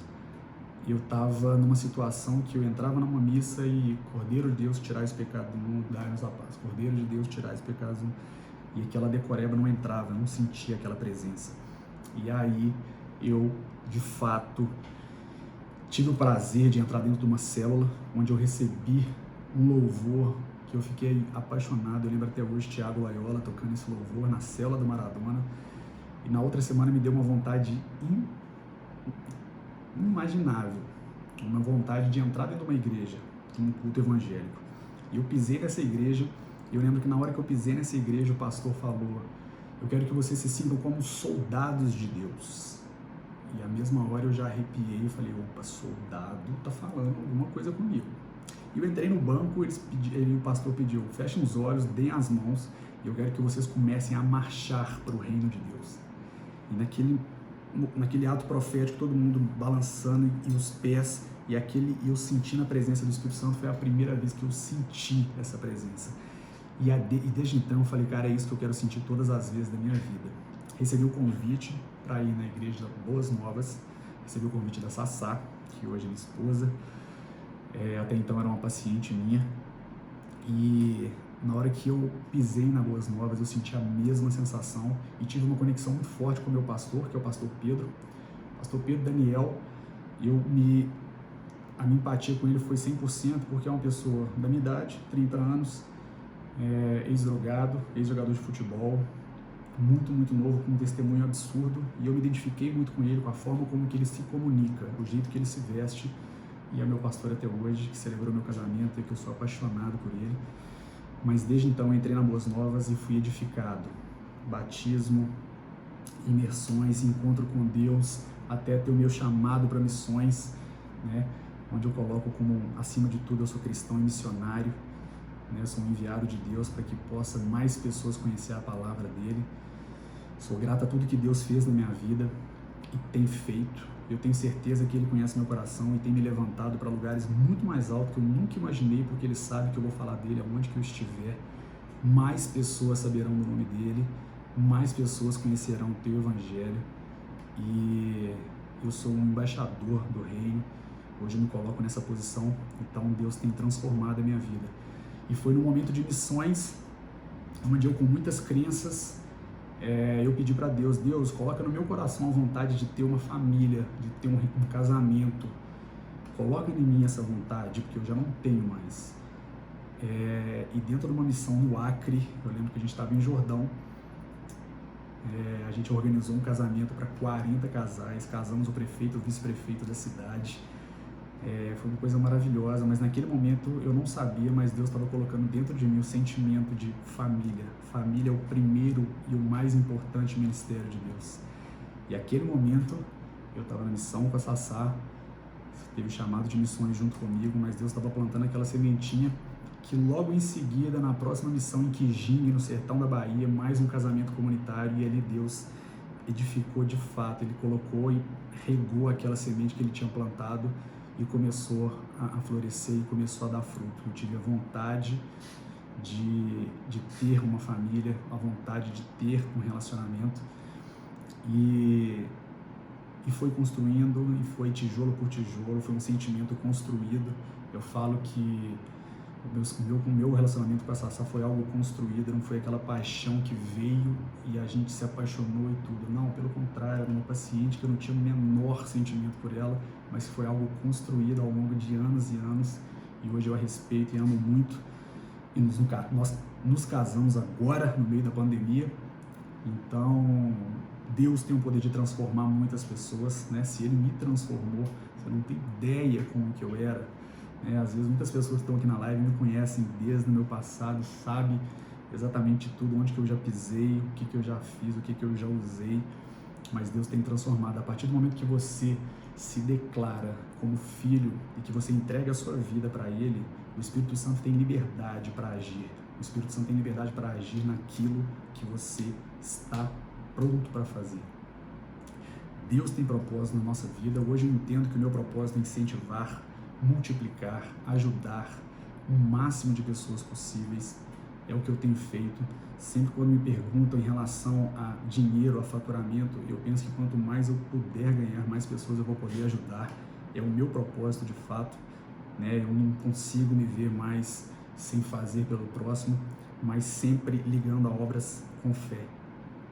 Eu estava numa situação que eu entrava numa missa e Cordeiro de Deus, tirai esse pecado do mundo, dai-nos a paz. Cordeiro de Deus, tirai esse pecado do mundo. E aquela decoreba não entrava, eu não sentia aquela presença. E aí eu, de fato, tive o prazer de entrar dentro de uma célula onde eu recebi um louvor que eu fiquei apaixonado. Eu lembro até hoje Thiago Loyola tocando esse louvor na célula do Maradona. E na outra semana me deu uma vontade inimaginável, uma vontade de entrar dentro de uma igreja, um culto evangélico. E eu pisei nessa igreja, e eu lembro que na hora que eu pisei nessa igreja, o pastor falou: eu quero que vocês se sintam como soldados de Deus. E à mesma hora eu já arrepiei e falei: opa, soldado tá falando alguma coisa comigo. E eu entrei no banco, o pastor pediu: fechem os olhos, deem as mãos, e eu quero que vocês comecem a marchar para o reino de Deus. E naquele ato profético, todo mundo balançando e os pés, e eu sentindo a presença do Espírito Santo. Foi a primeira vez que eu senti essa presença. E desde então eu falei: cara, é isso que eu quero sentir todas as vezes da minha vida. Recebi o convite para ir na igreja Boas Novas, recebi o convite da Sassá, que hoje é minha esposa, até então era uma paciente minha, e na hora que eu pisei na Boas Novas, eu senti a mesma sensação e tive uma conexão muito forte com o meu pastor, que é o pastor Pedro Daniel. A minha empatia com ele foi 100%, porque é uma pessoa da minha idade, 30 anos, ex-drogado, ex-jogador de futebol, muito, muito novo, com um testemunho absurdo, e eu me identifiquei muito com ele, com a forma como que ele se comunica, o jeito que ele se veste, e é meu pastor até hoje, que celebrou meu casamento e que eu sou apaixonado por ele. Mas desde então eu entrei na Boas Novas e fui edificado. Batismo, imersões, encontro com Deus, até ter o meu chamado para missões, né? Onde eu coloco como, acima de tudo, eu sou cristão e missionário, né? Eu sou um enviado de Deus para que possa mais pessoas conhecer a palavra dele. Sou grato a tudo que Deus fez na minha vida e tem feito. Eu tenho certeza que Ele conhece meu coração e tem me levantado para lugares muito mais altos que eu nunca imaginei, porque Ele sabe que eu vou falar dele aonde que eu estiver. Mais pessoas saberão do nome dele, mais pessoas conhecerão o teu evangelho, e eu sou um embaixador do reino. Hoje eu me coloco nessa posição, então Deus tem transformado a minha vida. E foi num momento de missões, onde eu, com muitas crenças, eu pedi para Deus: Deus, coloca no meu coração a vontade de ter uma família, de ter um casamento. Coloca em mim essa vontade, porque eu já não tenho mais. E dentro de uma missão no Acre, eu lembro que a gente estava em Jordão, a gente organizou um casamento para 40 casais, casamos o prefeito, o vice-prefeito da cidade. Foi uma coisa maravilhosa, mas naquele momento eu não sabia, mas Deus estava colocando dentro de mim o sentimento de família. Família é o primeiro e o mais importante ministério de Deus. E aquele momento eu estava na missão com a Sassá, teve chamado de missões junto comigo, mas Deus estava plantando aquela sementinha que logo em seguida, na próxima missão em Quijingue, no sertão da Bahia, mais um casamento comunitário, e ali Deus edificou de fato. Ele colocou e regou aquela semente que ele tinha plantado, e começou a florescer e começou a dar fruto. Eu tive a vontade de ter uma família, a vontade de ter um relacionamento, e foi construindo, e foi tijolo por tijolo, foi um sentimento construído. Eu falo que o meu relacionamento com a Sassá foi algo construído, não foi aquela paixão que veio e a gente se apaixonou e tudo. Não, pelo contrário, era uma paciente que eu não tinha o menor sentimento por ela, mas foi algo construído ao longo de anos e anos, e hoje eu a respeito e amo muito. E nós nos casamos agora, no meio da pandemia. Então Deus tem o poder de transformar muitas pessoas, né? Se Ele me transformou, você não tem ideia como que eu era. Às vezes muitas pessoas que estão aqui na live me conhecem desde o meu passado, sabem exatamente tudo, onde que eu já pisei, o que eu já fiz, o que eu já usei, mas Deus tem transformado. A partir do momento que você se declara como filho e que você entrega a sua vida para Ele, o Espírito Santo tem liberdade para agir. O Espírito Santo tem liberdade para agir naquilo que você está pronto para fazer. Deus tem propósito na nossa vida. Hoje eu entendo que o meu propósito é incentivar, multiplicar, ajudar o máximo de pessoas possíveis. É o que eu tenho feito. Sempre quando me perguntam em relação a dinheiro, a faturamento, eu penso que quanto mais eu puder ganhar, mais pessoas eu vou poder ajudar. É o meu propósito de fato, né? Eu não consigo me ver mais sem fazer pelo próximo, mas sempre ligando a obras com fé.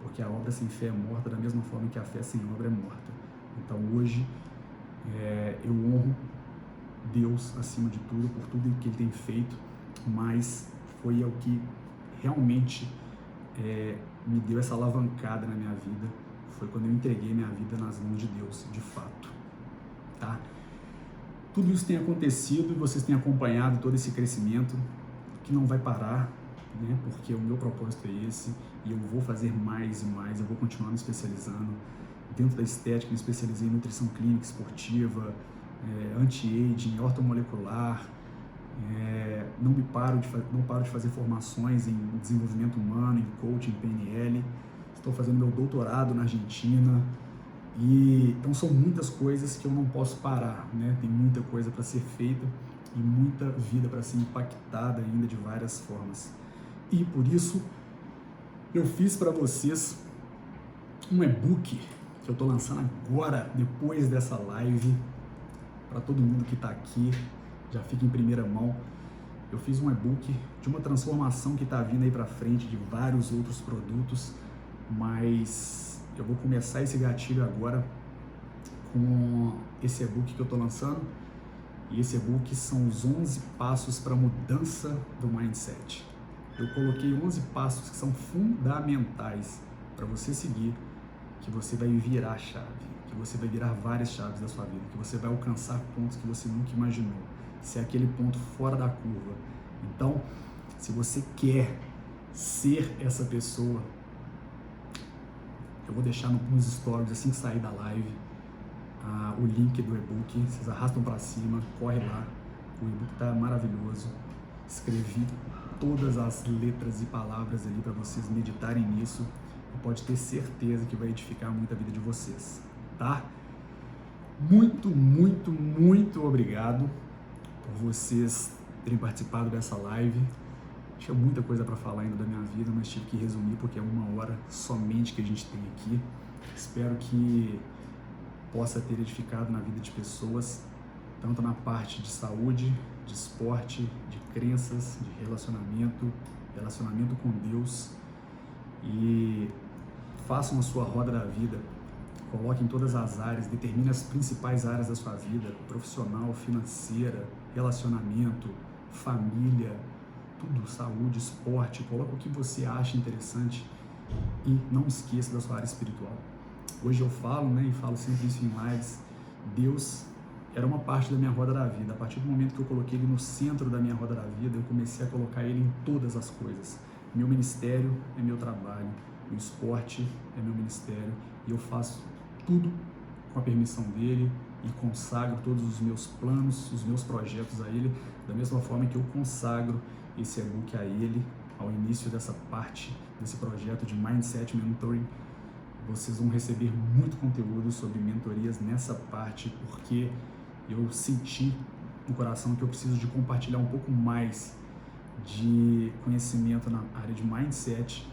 Porque a obra sem fé é morta, da mesma forma que a fé sem obra é morta. Então hoje eu honro Deus acima de tudo, por tudo que Ele tem feito, mas foi o que realmente me deu essa alavancada na minha vida, foi quando eu entreguei minha vida nas mãos de Deus, de fato, tá? Tudo isso tem acontecido e vocês têm acompanhado todo esse crescimento, que não vai parar, né? Porque o meu propósito é esse, e eu vou fazer mais e mais, eu vou continuar me especializando. Dentro da estética, me especializei em nutrição clínica, esportiva, anti-aging, ortomolecular. Não paro de fazer formações em desenvolvimento humano, em coaching, em PNL. Estou fazendo meu doutorado na Argentina. Então são muitas coisas que eu não posso parar, né? Tem muita coisa para ser feita e muita vida para ser impactada ainda de várias formas. E por isso eu fiz para vocês um e-book que eu estou lançando agora, depois dessa live, para todo mundo que está aqui, já fica em primeira mão. Eu fiz um e-book de uma transformação que está vindo aí para frente, de vários outros produtos, mas eu vou começar esse gatilho agora com esse e-book que eu estou lançando. E esse e-book são os 11 passos para a mudança do mindset. Eu coloquei 11 passos que são fundamentais para você seguir, que você vai virar a chave, que você vai virar várias chaves da sua vida, que você vai alcançar pontos que você nunca imaginou, ser aquele ponto fora da curva. Então, se você quer ser essa pessoa, eu vou deixar nos stories, assim que sair da live, o link do e-book. Vocês arrastam para cima, corre lá, o e-book está maravilhoso. Escrevi todas as letras e palavras ali para vocês meditarem nisso, e pode ter certeza que vai edificar muito a vida de vocês, tá? Muito, muito, muito obrigado por vocês terem participado dessa live. Tinha muita coisa para falar ainda da minha vida, mas tive que resumir porque é 1 hora somente que a gente tem aqui. Espero que possa ter edificado na vida de pessoas, tanto na parte de saúde, de esporte, de crenças, de relacionamento com Deus. E façam a sua roda da vida, coloquem todas as áreas, determine as principais áreas da sua vida, profissional, financeira, relacionamento, família, tudo, saúde, esporte, coloca o que você acha interessante e não esqueça da sua área espiritual. Hoje eu falo, né, e falo sempre isso em lives, Deus era uma parte da minha roda da vida. A partir do momento que eu coloquei Ele no centro da minha roda da vida, eu comecei a colocar Ele em todas as coisas. Meu ministério é meu trabalho, meu esporte é meu ministério, e eu faço tudo com a permissão dEle e consagro todos os meus planos, os meus projetos a Ele, da mesma forma que eu consagro esse e-book a Ele. Ao início dessa parte, desse projeto de Mindset Mentoring, vocês vão receber muito conteúdo sobre mentorias nessa parte, porque eu senti no coração que eu preciso de compartilhar um pouco mais de conhecimento na área de Mindset,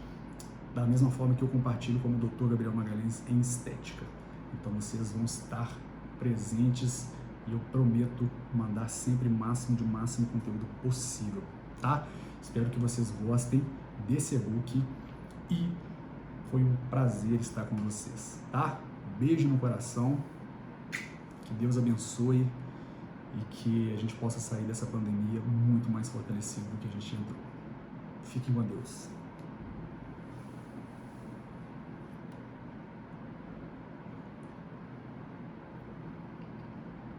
da mesma forma que eu compartilho como o Dr. Gabriel Magalhães em estética. Então vocês vão estar presentes e eu prometo mandar sempre máximo conteúdo possível, tá? Espero que vocês gostem desse e-book e foi um prazer estar com vocês, tá? Beijo no coração, que Deus abençoe e que a gente possa sair dessa pandemia muito mais fortalecido do que a gente entrou. Fiquem com Deus.